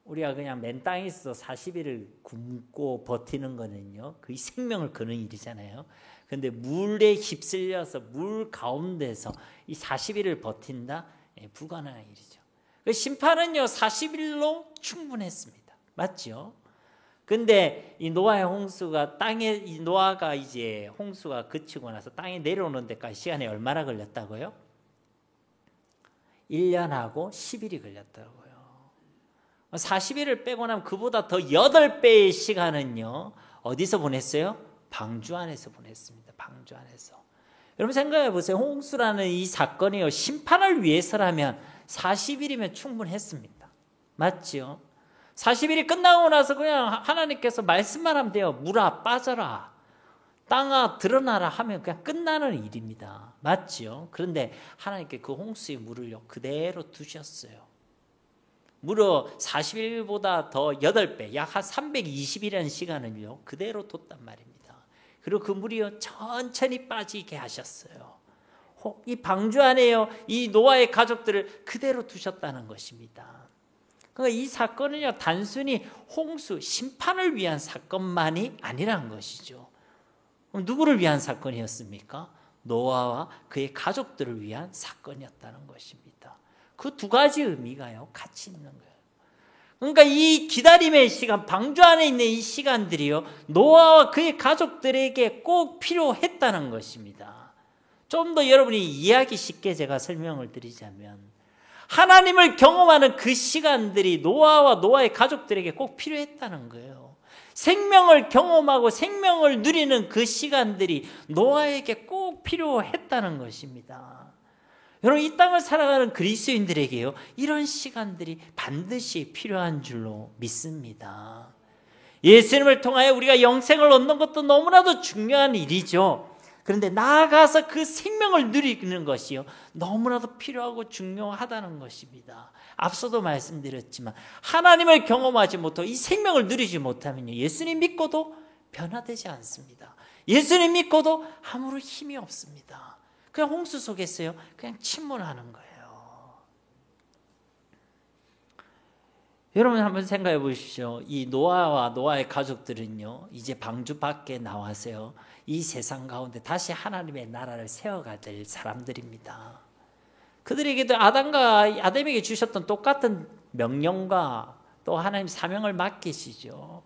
S1: 우리가 그냥 맨 땅에 있어서 40일을 굶고 버티는 거는요 거의 생명을 거는 일이잖아요. 그런데 물에 휩쓸려서 물 가운데서 이 40일을 버틴다? 불가능한 일이죠. 그 심판은요 40일로 충분했습니다. 맞죠? 근데 이 노아의 홍수가 이 노아가 이제 홍수가 그치고 나서 땅에 내려오는 데까지 시간이 얼마나 걸렸다고요? 1년하고 10일이 걸렸다고요. 40일을 빼고 나면 그보다 더 8배의 시간은요, 어디서 보냈어요? 방주 안에서 보냈습니다. 방주 안에서. 여러분 생각해 보세요. 홍수라는 이 사건이요, 심판을 위해서라면 40일이면 충분했습니다. 맞죠? 40일이 끝나고 나서 그냥 하나님께서 말씀만 하면 돼요. 물아 빠져라, 땅아 드러나라 하면 그냥 끝나는 일입니다. 맞죠? 그런데 하나님께 그 홍수의 물을요, 그대로 두셨어요. 무려 40일보다 더 8배, 약 한 320일이라는 시간을요, 그대로 뒀단 말입니다. 그리고 그 물이요, 천천히 빠지게 하셨어요. 이 방주 안에요, 이 노아의 가족들을 그대로 두셨다는 것입니다. 그러니까 이 사건은요, 단순히 홍수, 심판을 위한 사건만이 아니란 것이죠. 그럼 누구를 위한 사건이었습니까? 노아와 그의 가족들을 위한 사건이었다는 것입니다. 그 두 가지 의미가요, 같이 있는 거예요. 그러니까 이 기다림의 시간, 방주 안에 있는 이 시간들이요, 노아와 그의 가족들에게 꼭 필요했다는 것입니다. 좀 더 여러분이 이해하기 쉽게 제가 설명을 드리자면, 하나님을 경험하는 그 시간들이 노아와 노아의 가족들에게 꼭 필요했다는 거예요. 생명을 경험하고 생명을 누리는 그 시간들이 노아에게 꼭 필요했다는 것입니다. 여러분, 이 땅을 살아가는 그리스도인들에게요, 이런 시간들이 반드시 필요한 줄로 믿습니다. 예수님을 통하여 우리가 영생을 얻는 것도 너무나도 중요한 일이죠. 그런데 나아가서 그 생명을 누리는 것이요, 너무나도 필요하고 중요하다는 것입니다. 앞서도 말씀드렸지만 하나님을 경험하지 못하고 이 생명을 누리지 못하면요, 예수님 믿고도 변화되지 않습니다. 예수님 믿고도 아무런 힘이 없습니다. 그냥 홍수 속에서요, 그냥 침몰하는 거예요. 여러분 한번 생각해 보십시오. 이 노아와 노아의 가족들은요, 이제 방주 밖에 나와서요, 이 세상 가운데 다시 하나님의 나라를 세워가야 될 사람들입니다. 그들에게도 아담에게 주셨던 똑같은 명령과 또 하나님 사명을 맡기시죠.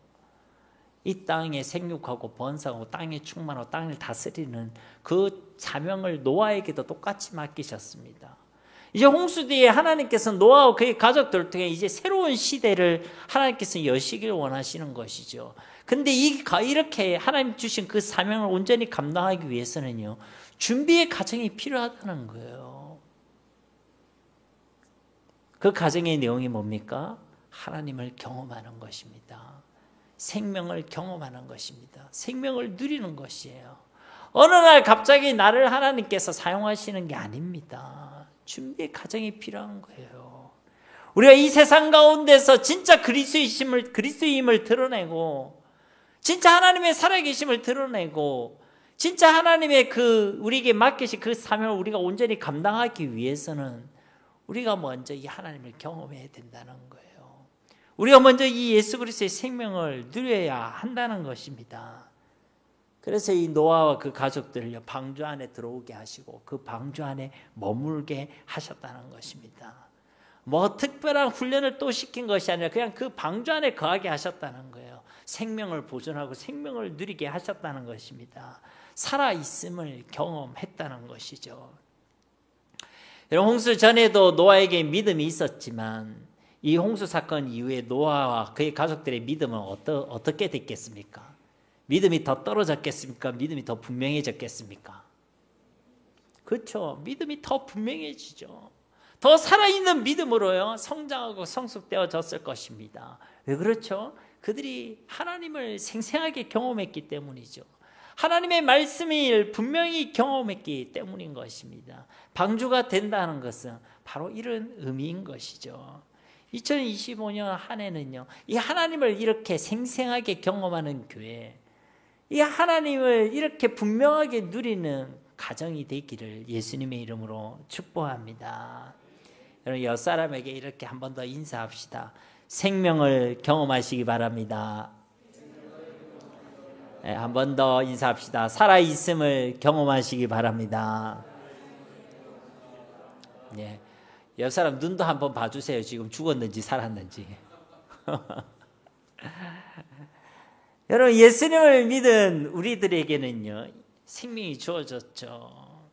S1: 이 땅에 생육하고 번성하고 땅에 충만하고 땅을 다스리는 그 사명을 노아에게도 똑같이 맡기셨습니다. 이제 홍수 뒤에 하나님께서 노아와 그의 가족들을 통해 이제 새로운 시대를 하나님께서 여시길 원하시는 것이죠. 근데 이렇게 하나님 주신 그 사명을 온전히 감당하기 위해서는요, 준비의 과정이 필요하다는 거예요. 그 과정의 내용이 뭡니까? 하나님을 경험하는 것입니다. 생명을 경험하는 것입니다. 생명을 누리는 것이에요. 어느 날 갑자기 나를 하나님께서 사용하시는 게 아닙니다. 준비의 과정이 필요한 거예요. 우리가 이 세상 가운데서 진짜 그리스도임을 드러내고, 진짜 하나님의 살아계심을 드러내고, 진짜 하나님의 우리에게 맡기신 그 사명을 우리가 온전히 감당하기 위해서는 우리가 먼저 이 하나님을 경험해야 된다는 거예요. 우리가 먼저 이 예수 그리스도의 생명을 누려야 한다는 것입니다. 그래서 이 노아와 그 가족들을 방주 안에 들어오게 하시고 그 방주 안에 머물게 하셨다는 것입니다. 뭐 특별한 훈련을 또 시킨 것이 아니라 그냥 그 방주 안에 거하게 하셨다는 거예요. 생명을 보존하고 생명을 누리게 하셨다는 것입니다. 살아있음을 경험했다는 것이죠. 여러분, 홍수 전에도 노아에게 믿음이 있었지만 이 홍수 사건 이후에 노아와 그의 가족들의 믿음은 어떻게 됐겠습니까? 믿음이 더 떨어졌겠습니까? 믿음이 더 분명해졌겠습니까? 그렇죠. 믿음이 더 분명해지죠. 더 살아있는 믿음으로요, 성장하고 성숙되어졌을 것입니다. 왜 그렇죠? 그들이 하나님을 생생하게 경험했기 때문이죠. 하나님의 말씀을 분명히 경험했기 때문인 것입니다. 방주가 된다는 것은 바로 이런 의미인 것이죠. 2025년 한 해는요, 이 하나님을 이렇게 생생하게 경험하는 교회, 이 하나님을 이렇게 분명하게 누리는 가정이 되기를 예수님의 이름으로 축복합니다. 여러분, 옆 사람에게 이렇게 한 번 더 인사합시다. 생명을 경험하시기 바랍니다. 네, 한 번 더 인사합시다. 살아있음을 경험하시기 바랍니다. 네. 옆 사람 눈도 한번 봐주세요. 지금 죽었는지 살았는지. 여러분, 예수님을 믿은 우리들에게는요, 생명이 주어졌죠.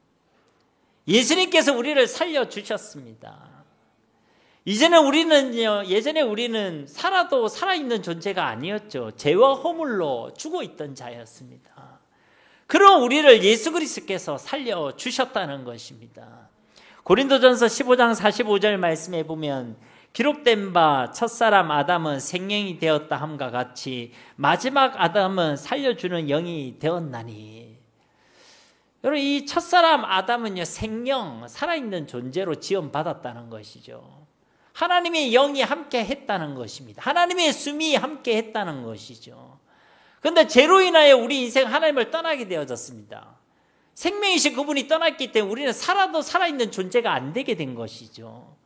S1: 예수님께서 우리를 살려주셨습니다. 예전에 우리는 살아도 살아있는 존재가 아니었죠. 죄와 허물로 죽어있던 자였습니다. 그런 우리를 예수 그리스도께서 살려주셨다는 것입니다. 고린도전서 15장 45절 말씀에 보면 기록된 바 첫사람 아담은 생명이 되었다 함과 같이 마지막 아담은 살려주는 영이 되었나니. 여러분, 이 첫사람 아담은요, 생명, 살아있는 존재로 지원받았다는 것이죠. 하나님의 영이 함께 했다는 것입니다. 하나님의 숨이 함께 했다는 것이죠. 그런데 죄로 인하여 우리 인생 하나님을 떠나게 되어졌습니다. 생명이신 그분이 떠났기 때문에 우리는 살아도 살아있는 존재가 안 되게 된 것이죠.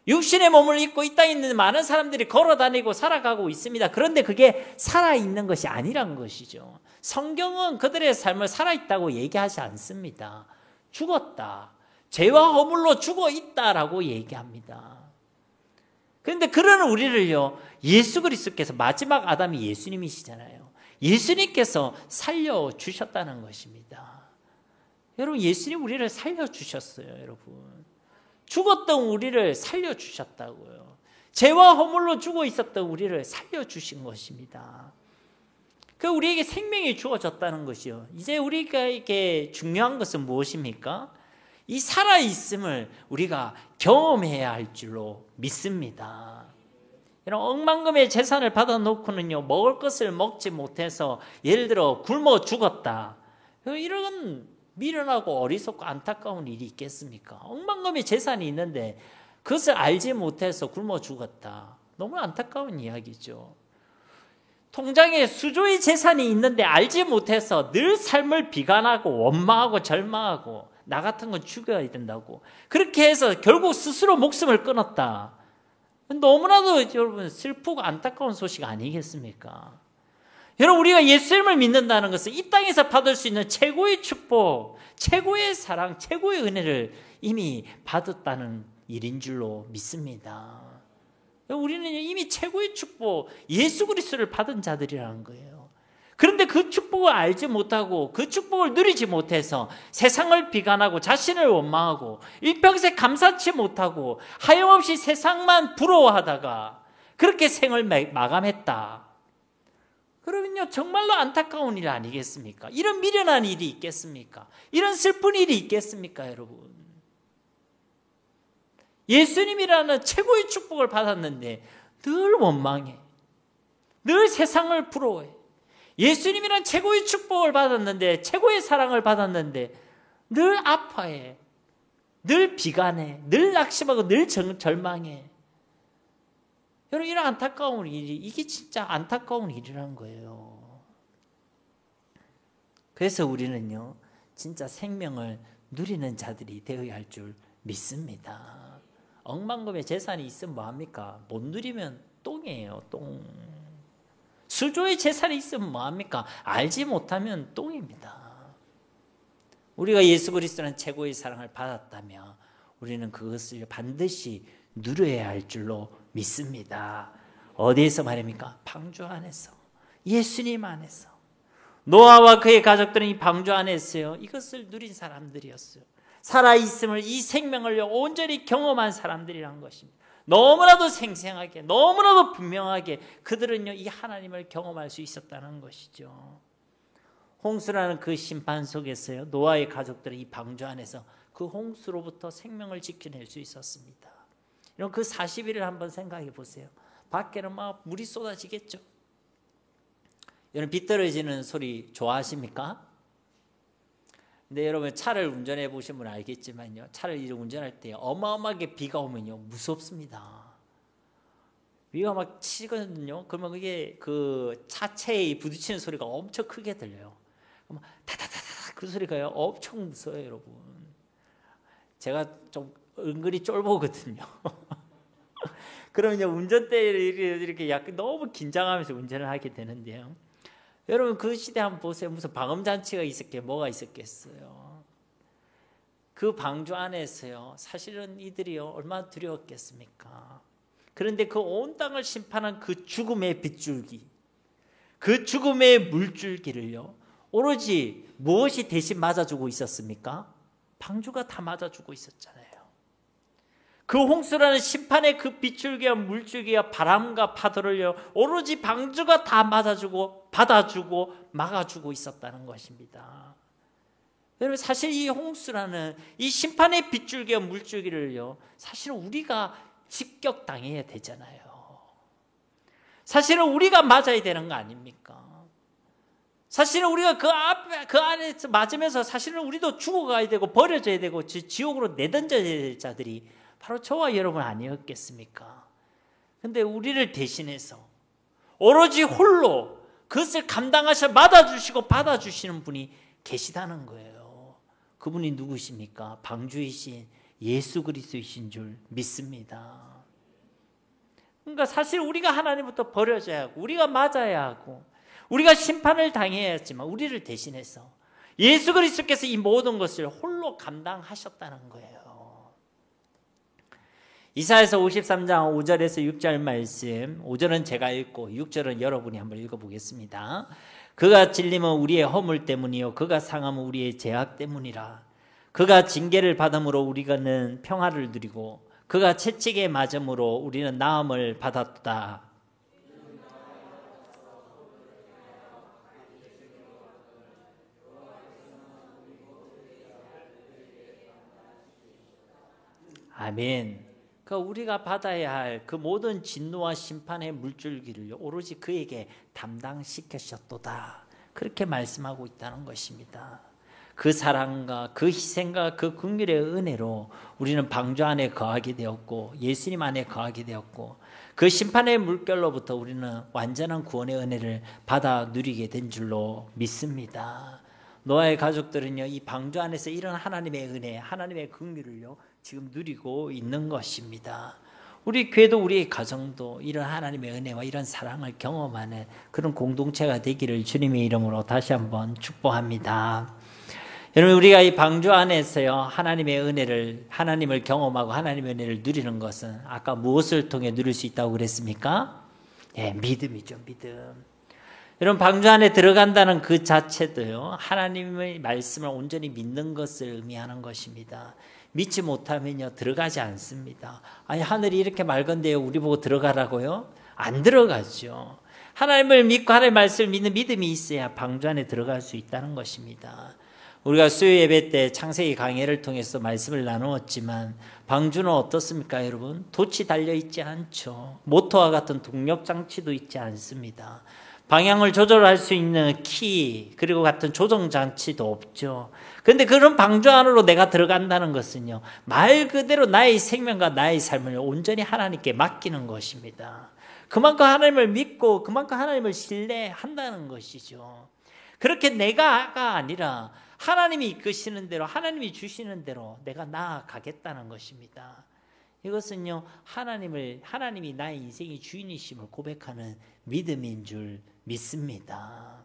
S1: 육신의 몸을 입고 이 땅에 있는 많은 사람들이 걸어다니고 살아가고 있습니다. 그런데 그게 살아있는 것이 아니란 것이죠. 성경은 그들의 삶을 살아있다고 얘기하지 않습니다. 죽었다. 죄와 허물로 죽어있다라고 얘기합니다. 그런데 그런 우리를요, 예수 그리스도께서 마지막 아담이 예수님이시잖아요. 예수님께서 살려주셨다는 것입니다. 여러분, 예수님 우리를 살려주셨어요. 여러분, 죽었던 우리를 살려주셨다고요. 죄와 허물로 죽어 있었던 우리를 살려주신 것입니다. 그 우리에게 생명이 주어졌다는 것이요. 이제 우리에게 중요한 것은 무엇입니까? 이 살아있음을 우리가 경험해야 할 줄로 믿습니다. 이런 억만금의 재산을 받아놓고는요, 먹을 것을 먹지 못해서 예를 들어 굶어 죽었다. 이런 미련하고 어리석고 안타까운 일이 있겠습니까? 억만금의 재산이 있는데 그것을 알지 못해서 굶어 죽었다. 너무 안타까운 이야기죠. 통장에 수조의 재산이 있는데 알지 못해서 늘 삶을 비관하고 원망하고 절망하고 나 같은 건 죽여야 된다고 그렇게 해서 결국 스스로 목숨을 끊었다. 너무나도 여러분 슬프고 안타까운 소식 아니겠습니까? 여러분, 우리가 예수님을 믿는다는 것은 이 땅에서 받을 수 있는 최고의 축복, 최고의 사랑, 최고의 은혜를 이미 받았다는 일인 줄로 믿습니다. 우리는 이미 최고의 축복, 예수 그리스도를 받은 자들이라는 거예요. 그런데 그 축복을 알지 못하고 그 축복을 누리지 못해서 세상을 비관하고 자신을 원망하고 일평생 감사치 못하고 하염없이 세상만 부러워하다가 그렇게 생을 마감했다. 그러면요, 정말로 안타까운 일 아니겠습니까? 이런 미련한 일이 있겠습니까? 이런 슬픈 일이 있겠습니까, 여러분? 예수님이라는 최고의 축복을 받았는데 늘 원망해. 늘 세상을 부러워해. 예수님이란 최고의 축복을 받았는데, 최고의 사랑을 받았는데 늘 아파해. 늘 비관해. 늘 낙심하고 늘 절망해. 여러분, 이런 안타까운 일이, 이게 진짜 안타까운 일이란 거예요. 그래서 우리는요, 진짜 생명을 누리는 자들이 되어야 할 줄 믿습니다. 억만금의 재산이 있으면 뭐합니까? 못 누리면 똥이에요, 똥. 수조의 재산이 있으면 뭐합니까? 알지 못하면 똥입니다. 우리가 예수 그리스도는 최고의 사랑을 받았다면 우리는 그것을 반드시 누려야 할 줄로 믿습니다. 어디에서 말입니까? 방주 안에서, 예수님 안에서. 노아와 그의 가족들은 이 방주 안에 있어요. 이것을 누린 사람들이었어요. 살아있음을, 이 생명을 온전히 경험한 사람들이란 것입니다. 너무나도 생생하게, 너무나도 분명하게 그들은요, 이 하나님을 경험할 수 있었다는 것이죠. 홍수라는 그 심판 속에서요, 노아의 가족들은 이 방주 안에서 그 홍수로부터 생명을 지켜낼 수 있었습니다. 이런 그 40일을 한번 생각해 보세요. 밖에는 막 물이 쏟아지겠죠. 여러분, 비 떨어지는 소리 좋아하십니까? 근데 여러분, 차를 운전해 보신 분은 알겠지만요, 차를 이렇게 운전할 때 어마어마하게 비가 오면요, 무섭습니다. 비가 막 치거든요. 그러면 그게 그 차체에 부딪히는 소리가 엄청 크게 들려요. 그럼 다다다다 그 소리가요, 엄청 무서워요, 여러분. 제가 좀 은근히 쫄보거든요. 그러면 운전대를 이렇게 약간 너무 긴장하면서 운전을 하게 되는데요. 여러분, 그 시대 한번 보세요. 무슨 방음장치가 있었겠어요? 뭐가 있었겠어요? 그 방주 안에서요, 사실은 이들이요, 얼마나 두려웠겠습니까? 그런데 그 온 땅을 심판한 그 죽음의 빗줄기, 그 죽음의 물줄기를요, 오로지 무엇이 대신 맞아주고 있었습니까? 방주가 다 맞아주고 있었잖아요. 그 홍수라는 심판의 그 빗줄기와 물줄기와 바람과 파도를요 오로지 방주가 다 맞아주고 받아주고 막아주고 있었다는 것입니다. 여러분, 사실 이 홍수라는 이 심판의 빗줄기와 물줄기를요 사실은 우리가 직격당해야 되잖아요. 사실은 우리가 맞아야 되는 거 아닙니까? 사실은 우리가 그 안에서 맞으면서 사실은 우리도 죽어가야 되고 버려져야 되고 지옥으로 내던져야 될 자들이 바로 저와 여러분 아니었겠습니까? 근데 우리를 대신해서 오로지 홀로 그것을 감당하셔 맞아주시고 받아주시는 분이 계시다는 거예요. 그분이 누구십니까? 방주이신 예수 그리스도이신 줄 믿습니다. 그러니까 사실 우리가 하나님부터 버려져야 하고 우리가 맞아야 하고 우리가 심판을 당해야 했지만 우리를 대신해서 예수 그리스도께서 이 모든 것을 홀로 감당하셨다는 거예요. 이사야서 53장 5절에서 6절 말씀, 5절은 제가 읽고 6절은 여러분이 한번 읽어보겠습니다. 그가 찔림은 우리의 허물 때문이요 그가 상함은 우리의 죄악 때문이라. 그가 징계를 받음으로 우리는 평화를 누리고 그가 채찍에 맞음으로 우리는 나음을 받았다. 아멘. 그러니까 우리가 받아야 할 그 모든 진노와 심판의 물줄기를 오로지 그에게 담당시키셨도다. 그렇게 말씀하고 있다는 것입니다. 그 사랑과 그 희생과 그 긍휼의 은혜로 우리는 방주 안에 거하게 되었고 예수님 안에 거하게 되었고 그 심판의 물결로부터 우리는 완전한 구원의 은혜를 받아 누리게 된 줄로 믿습니다. 노아의 가족들은요 이 방주 안에서 이런 하나님의 은혜, 하나님의 긍휼을요 지금 누리고 있는 것입니다. 우리 교회도 우리의 가정도 이런 하나님의 은혜와 이런 사랑을 경험하는 그런 공동체가 되기를 주님의 이름으로 다시 한번 축복합니다. 여러분, 우리가 이 방주 안에서요 하나님의 은혜를, 하나님을 경험하고 하나님의 은혜를 누리는 것은 아까 무엇을 통해 누릴 수 있다고 그랬습니까? 예, 믿음이죠. 믿음. 여러분, 방주 안에 들어간다는 그 자체도요 하나님의 말씀을 온전히 믿는 것을 의미하는 것입니다. 믿지 못하면요 들어가지 않습니다. 아니, 하늘이 이렇게 맑은데요 우리 보고 들어가라고요? 안 들어가죠. 하나님을 믿고 하나님의 말씀을 믿는 믿음이 있어야 방주 안에 들어갈 수 있다는 것입니다. 우리가 수요 예배 때 창세기 강해를 통해서 말씀을 나누었지만 방주는 어떻습니까 여러분? 돛이 달려있지 않죠. 모터와 같은 동력장치도 있지 않습니다. 방향을 조절할 수 있는 키 그리고 같은 조정장치도 없죠. 그런데 그런 방주 안으로 내가 들어간다는 것은요 말 그대로 나의 생명과 나의 삶을 온전히 하나님께 맡기는 것입니다. 그만큼 하나님을 믿고 그만큼 하나님을 신뢰한다는 것이죠. 그렇게 내가가 아니라 하나님이 이끄시는 대로 하나님이 주시는 대로 내가 나아가겠다는 것입니다. 이것은요 하나님이 나의 인생의 주인이심을 고백하는 믿음인 줄 믿습니다.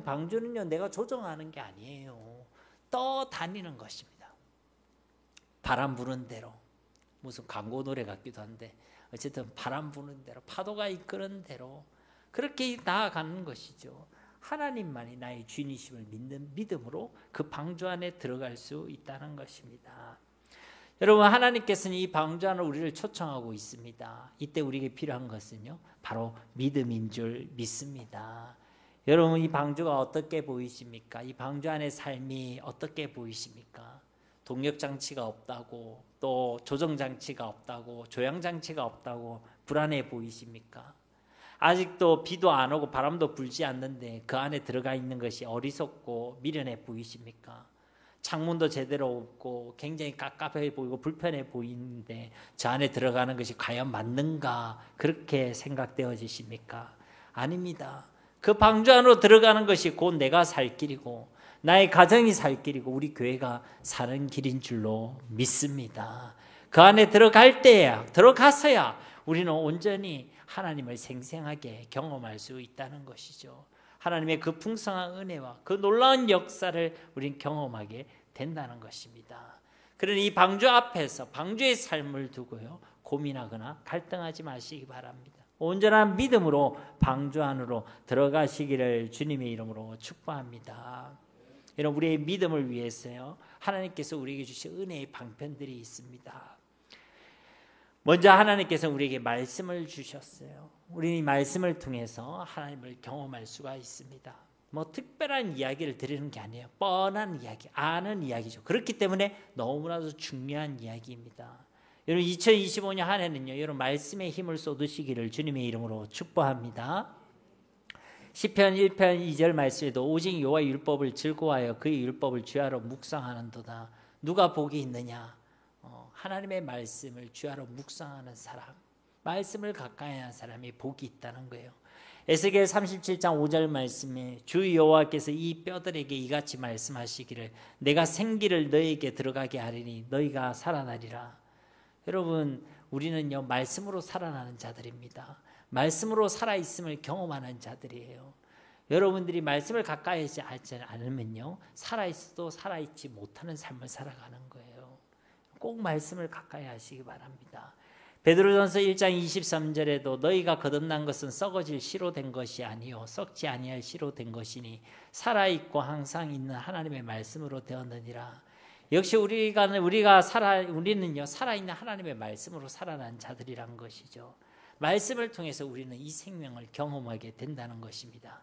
S1: 방주는요 내가 조정하는 게 아니에요. 떠다니는 것입니다. 바람 부는 대로, 무슨 광고 노래 같기도 한데 어쨌든 바람 부는 대로, 파도가 이끄는 대로 그렇게 나아가는 것이죠. 하나님만이 나의 주인이심을 믿는 믿음으로 그 방주 안에 들어갈 수 있다는 것입니다. 여러분, 하나님께서는 이 방주 안으로 우리를 초청하고 있습니다. 이때 우리에게 필요한 것은요 바로 믿음인 줄 믿습니다. 여러분, 이 방주가 어떻게 보이십니까? 이 방주 안의 삶이 어떻게 보이십니까? 동력장치가 없다고, 또 조정장치가 없다고, 조향장치가 없다고 불안해 보이십니까? 아직도 비도 안 오고 바람도 불지 않는데 그 안에 들어가 있는 것이 어리석고 미련해 보이십니까? 창문도 제대로 없고 굉장히 깝깝해 보이고 불편해 보이는데 저 안에 들어가는 것이 과연 맞는가 그렇게 생각되어지십니까? 아닙니다. 그 방주 안으로 들어가는 것이 곧 내가 살 길이고 나의 가정이 살 길이고 우리 교회가 사는 길인 줄로 믿습니다. 그 안에 들어갈 때야, 들어가서야 우리는 온전히 하나님을 생생하게 경험할 수 있다는 것이죠. 하나님의 그 풍성한 은혜와 그 놀라운 역사를 우린 경험하게 된다는 것입니다. 그러니 이 방주 앞에서 방주의 삶을 두고요 고민하거나 갈등하지 마시기 바랍니다. 온전한 믿음으로 방주 안으로 들어가시기를 주님의 이름으로 축복합니다. 여러분, 우리의 믿음을 위해서요 하나님께서 우리에게 주신 은혜의 방편들이 있습니다. 먼저 하나님께서 우리에게 말씀을 주셨어요. 우리는 이 말씀을 통해서 하나님을 경험할 수가 있습니다. 뭐 특별한 이야기를 드리는 게 아니에요. 뻔한 이야기, 아는 이야기죠. 그렇기 때문에 너무나도 중요한 이야기입니다. 여러분 2025년 한 해는요, 여러분 말씀의 힘을 쏟으시기를 주님의 이름으로 축복합니다. 시편 1편 2절 말씀에도 오직 여호와의 율법을 즐거워하여 그의 율법을 주야로 묵상하는도다. 누가 복이 있느냐? 하나님의 말씀을 주야로 묵상하는 사람, 말씀을 가까이 하는 사람이 복이 있다는 거예요. 에스겔 37장 5절 말씀에 주 여호와께서 이 뼈들에게 이같이 말씀하시기를 내가 생기를 너에게 들어가게 하리니 너희가 살아나리라. 여러분 우리는요 말씀으로 살아나는 자들입니다. 말씀으로 살아있음을 경험하는 자들이에요. 여러분들이 말씀을 가까이 하지 않으면요 살아있어도 살아있지 못하는 삶을 살아가는 거예요. 꼭 말씀을 가까이 하시기 바랍니다. 베드로전서 1장 23절에도 너희가 거듭난 것은 썩어질 씨로 된 것이 아니요 썩지 아니할 씨로 된 것이니 살아있고 항상 있는 하나님의 말씀으로 되었느니라. 역시 우리는요 살아있는 하나님의 말씀으로 살아난 자들이란 것이죠. 말씀을 통해서 우리는 이 생명을 경험하게 된다는 것입니다.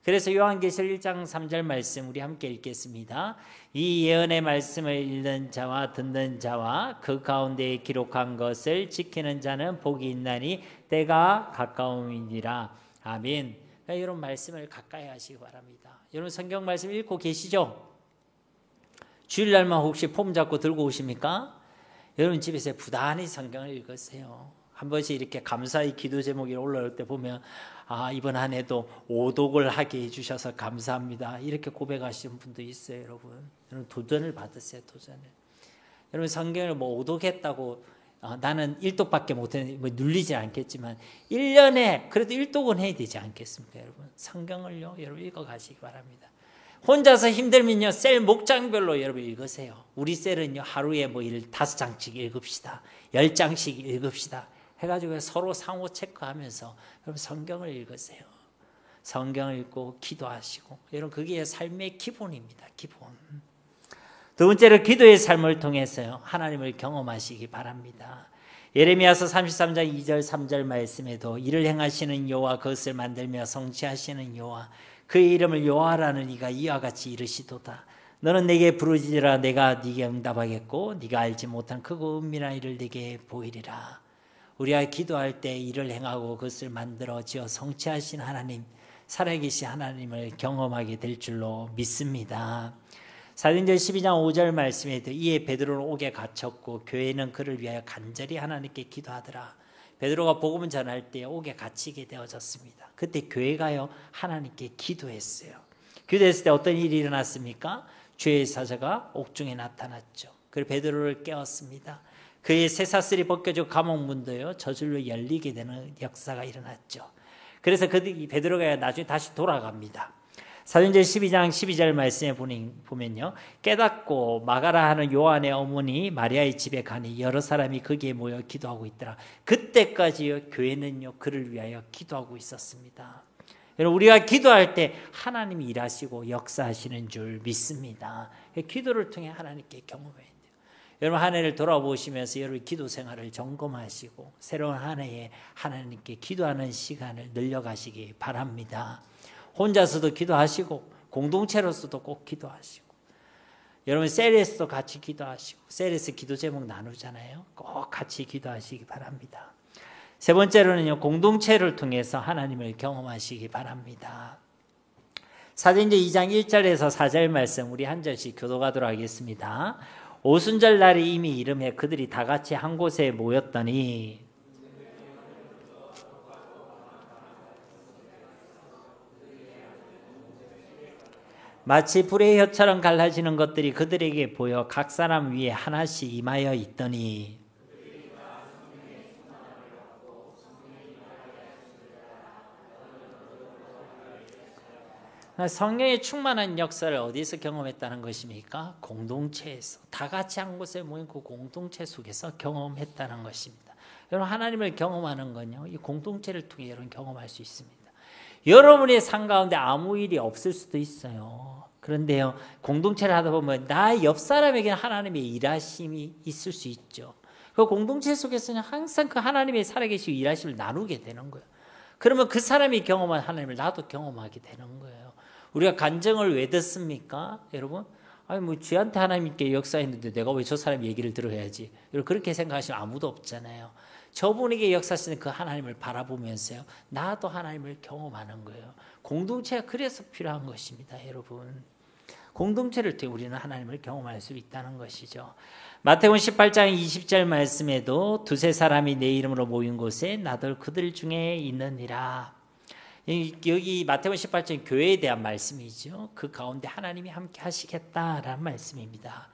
S1: 그래서 요한계시록 1장 3절 말씀 우리 함께 읽겠습니다. 이 예언의 말씀을 읽는 자와 듣는 자와 그 가운데에 기록한 것을 지키는 자는 복이 있나니 때가 가까움이니라. 아멘. 그러니까 여러분 말씀을 가까이 하시기 바랍니다. 여러분 성경 말씀 읽고 계시죠? 주일날만 혹시 폼 잡고 들고 오십니까? 여러분 집에서 부단히 성경을 읽으세요. 한 번씩 이렇게 감사의 기도 제목이 올라올 때 보면 이번 한 해도 오독을 하게 해주셔서 감사합니다. 이렇게 고백하시는 분도 있어요. 여러분 도전을 받으세요. 도전을. 여러분 성경을 뭐 오독했다고 나는 1독밖에 못했는데 뭐 눌리지 않겠지만 1년에 그래도 1독은 해야 되지 않겠습니까? 여러분 성경을요 여러분 읽어가시기 바랍니다. 혼자서 힘들면요 셀 목장별로 여러분 읽으세요. 우리 셀은요 하루에 뭐 5장씩 읽읍시다. 10장씩 읽읍시다. 해가지고 서로 상호 체크하면서 여러분 성경을 읽으세요. 성경을 읽고 기도하시고 여러분 그게 삶의 기본입니다. 기본. 두 번째로 기도의 삶을 통해서요 하나님을 경험하시기 바랍니다. 예레미야서 33장 2절 3절 말씀에도 이를 행하시는 여호와 그것을 만들며 성취하시는 여호와 그의 이름을 여호와라는 이가 이와 같이 이르시도다. 너는 내게 부르짖으라 내가 네게 응답하겠고 네가 알지 못한 크고 은밀한 일을 네게 보이리라. 우리가 기도할 때 일을 행하고 그것을 만들어 지어 성취하신 하나님, 살아계신 하나님을 경험하게 될 줄로 믿습니다. 사도행전 12장 5절 말씀에도 이에 베드로는 옥에 갇혔고 교회는 그를 위하여 간절히 하나님께 기도하더라. 베드로가 복음을 전할 때 옥에 갇히게 되어졌습니다. 그때 교회가요 하나님께 기도했어요. 기도했을 때 어떤 일이 일어났습니까? 주의 사자가 옥중에 나타났죠. 그리고 베드로를 깨웠습니다. 그의 쇠사슬이 벗겨져 감옥문도요 저절로 열리게 되는 역사가 일어났죠. 그래서 베드로가 나중에 다시 돌아갑니다. 사도행전 12장 12절 말씀에 보면요 깨닫고 마가라 하는 요한의 어머니 마리아의 집에 가니 여러 사람이 거기에 모여 기도하고 있더라. 그때까지요 교회는요 그를 위하여 기도하고 있었습니다. 여러분 우리가 기도할 때 하나님이 일하시고 역사하시는 줄 믿습니다. 기도를 통해 하나님께 경험해야 돼요. 여러분 한 해를 돌아보시면서 여러분 기도 생활을 점검하시고 새로운 한 해에 하나님께 기도하는 시간을 늘려가시기 바랍니다. 혼자서도 기도하시고 공동체로서도 꼭 기도하시고 여러분 셀에서도 같이 기도하시고 셀에서 기도 제목 나누잖아요. 꼭 같이 기도하시기 바랍니다. 세 번째로는요 공동체를 통해서 하나님을 경험하시기 바랍니다. 사도행전 2장 1절에서 4절 말씀 우리 한 절씩 교도하도록 하겠습니다. 오순절 날이 이미 이름해 그들이 다 같이 한 곳에 모였더니 마치 불의 혀처럼 갈라지는 것들이 그들에게 보여 각 사람 위에 하나씩 임하여 있더니 성령의 충만한 역사를 어디서 경험했다는 것입니까? 공동체에서 다 같이 한 곳에 모인 그 공동체 속에서 경험했다는 것입니다. 여러분 하나님을 경험하는 건요 이 공동체를 통해 여러분 경험할 수 있습니다. 여러분의 삶 가운데 아무 일이 없을 수도 있어요. 그런데요 공동체를 하다 보면 나 옆 사람에게는 하나님의 일하심이 있을 수 있죠. 그 공동체 속에서는 항상 그 하나님의 살아계시고 일하심을 나누게 되는 거예요. 그러면 그 사람이 경험한 하나님을 나도 경험하게 되는 거예요. 우리가 간증을 왜 듣습니까? 여러분, 아니 뭐 쥐한테 하나님께 역사했는데 내가 왜 저 사람 얘기를 들어야지? 그렇게 생각하시면 아무도 없잖아요. 저분에게 역사하시는 그 하나님을 바라보면서요, 나도 하나님을 경험하는 거예요. 공동체가 그래서 필요한 것입니다, 여러분. 공동체를 통해 우리는 하나님을 경험할 수 있다는 것이죠. 마태복음 18장 20절 말씀에도 두세 사람이 내 이름으로 모인 곳에 나도 그들 중에 있느니라. 여기 마태복음 18장 교회에 대한 말씀이죠. 그 가운데 하나님이 함께 하시겠다라는 말씀입니다.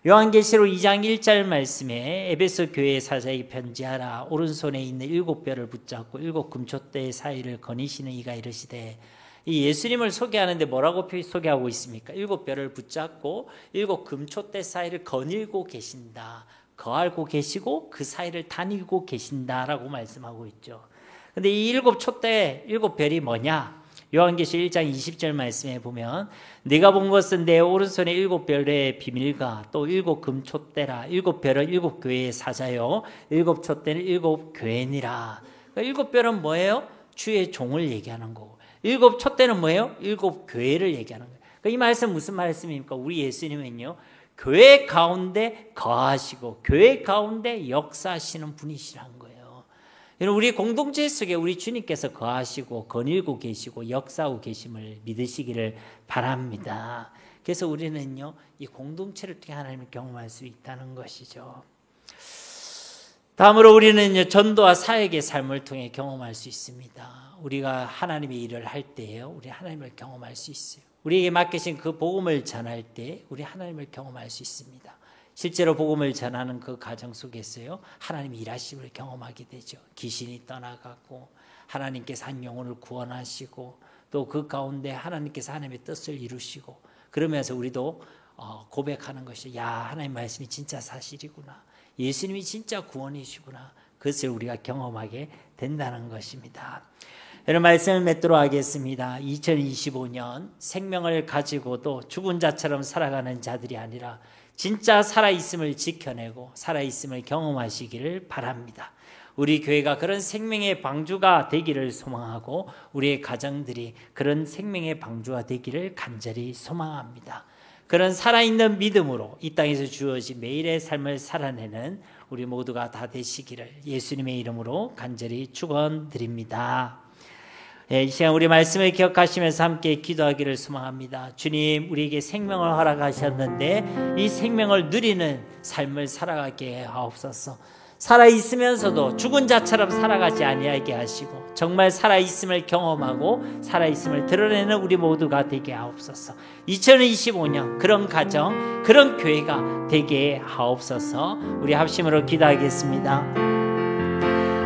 S1: 요한계시록 2장 1절 말씀에 에베소 교회 사자에게 편지하라. 오른손에 있는 7뼈를 붙잡고 7 금촛대 사이를 거니시는 이가 이르시되, 이 예수님을 소개하는데 뭐라고 소개하고 있습니까? 7뼈를 붙잡고 7 금촛대 사이를 거닐고 계신다. 거하고 계시고 그 사이를 다니고 계신다라고 말씀하고 있죠. 근데 이 7촛대, 7별이 뭐냐? 요한계시록 1장 20절 말씀에 보면 네가 본 것은 내 오른손에 7별의 비밀과 또 7 금촛대라. 7별은 7 교회의 사자요, 7촛대는 7 교회니라. 그러니까 7별은 뭐예요? 주의 종을 얘기하는 거고, 7 촛대는 뭐예요? 7 교회를 얘기하는 거예요. 그러니까 이 말씀 무슨 말씀입니까? 우리 예수님은요, 교회 가운데 거하시고 교회 가운데 역사하시는 분이시라는 거예요. 우리 공동체 속에 우리 주님께서 거하시고 거닐고 계시고 역사하고 계심을 믿으시기를 바랍니다. 그래서 우리는요, 이 공동체를 통해 하나님을 경험할 수 있다는 것이죠. 다음으로 우리는요, 전도와 사역의 삶을 통해 경험할 수 있습니다. 우리가 하나님의 일을 할 때요, 우리 하나님을 경험할 수 있어요. 우리에게 맡기신 그 복음을 전할 때 우리 하나님을 경험할 수 있습니다. 실제로 복음을 전하는 그 과정 속에서요, 하나님의 일하심을 경험하게 되죠. 귀신이 떠나가고 하나님께서 한 영혼을 구원하시고 또 그 가운데 하나님께서 하나님의 뜻을 이루시고, 그러면서 우리도 고백하는 것이, 야, 하나님 말씀이 진짜 사실이구나, 예수님이 진짜 구원이시구나, 그것을 우리가 경험하게 된다는 것입니다. 여러분, 말씀을 맺도록 하겠습니다. 2025년 생명을 가지고도 죽은 자처럼 살아가는 자들이 아니라 진짜 살아있음을 지켜내고 살아있음을 경험하시기를 바랍니다. 우리 교회가 그런 생명의 방주가 되기를 소망하고 우리의 가정들이 그런 생명의 방주가 되기를 간절히 소망합니다. 그런 살아있는 믿음으로 이 땅에서 주어진 매일의 삶을 살아내는 우리 모두가 다 되시기를 예수님의 이름으로 간절히 축원드립니다. 이 시간 우리 말씀을 기억하시면서 함께 기도하기를 소망합니다. 주님, 우리에게 생명을 허락하셨는데 이 생명을 누리는 삶을 살아가게 하옵소서. 살아있으면서도 죽은 자처럼 살아가지 아니하게 하시고 정말 살아있음을 경험하고 살아있음을 드러내는 우리 모두가 되게 하옵소서. 2025년 그런 가정, 그런 교회가 되게 하옵소서. 우리 합심으로 기도하겠습니다.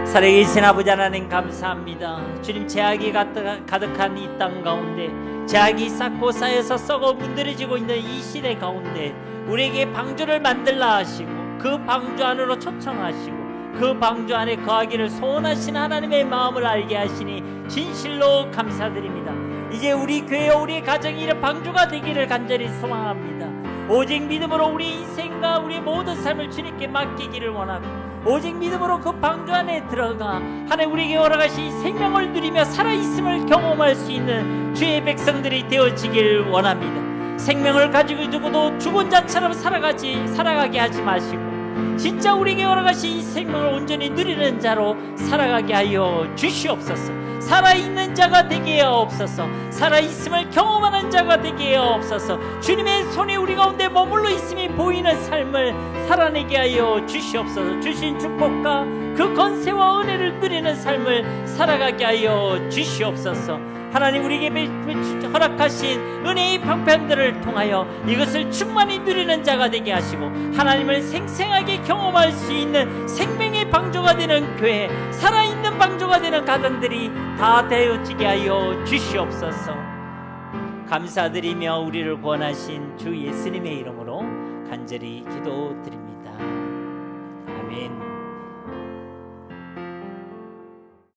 S1: 살아계신 아버지 하나님, 감사합니다. 주님, 죄악이 가득한 이 땅 가운데, 죄악이 쌓고 쌓여서 썩어 문드러지고 있는 이 시대 가운데 우리에게 방주를 만들라 하시고 그 방주 안으로 초청하시고 그 방주 안에 거하기를 소원하신 하나님의 마음을 알게 하시니 진실로 감사드립니다. 이제 우리 교회와 우리 가정이 이런 방주가 되기를 간절히 소망합니다. 오직 믿음으로 우리 인생과 우리 모든 삶을 주님께 맡기기를 원하고 오직 믿음으로 그 방주 안에 들어가 하나님 우리에게 허락하신 생명을 누리며 살아있음을 경험할 수 있는 주의 백성들이 되어지길 원합니다. 생명을 가지고 두고도 죽은 자처럼 살아가게 하지 마시고 진짜 우리에게 허락하신 이 생명을 온전히 누리는 자로 살아가게 하여 주시옵소서. 살아있는 자가 되게 하옵소서. 살아있음을 경험하는 자가 되게 하옵소서. 주님의 손이 우리 가운데 머물러 있음이 보이는 삶을 살아내게 하여 주시옵소서. 주신 축복과 그 권세와 은혜를 누리는 삶을 살아가게 하여 주시옵소서. 하나님, 우리에게 허락하신 은혜의 방편들을 통하여 이것을 충만히 누리는 자가 되게 하시고 하나님을 생생하게 경험할 수 있는 생명의 방주가 되는 교회, 살아있는 방주가 되는 가정들이 다 되어지게 하여 주시옵소서. 감사드리며 우리를 구원하신 주 예수님의 이름으로 간절히 기도드립니다. 아멘.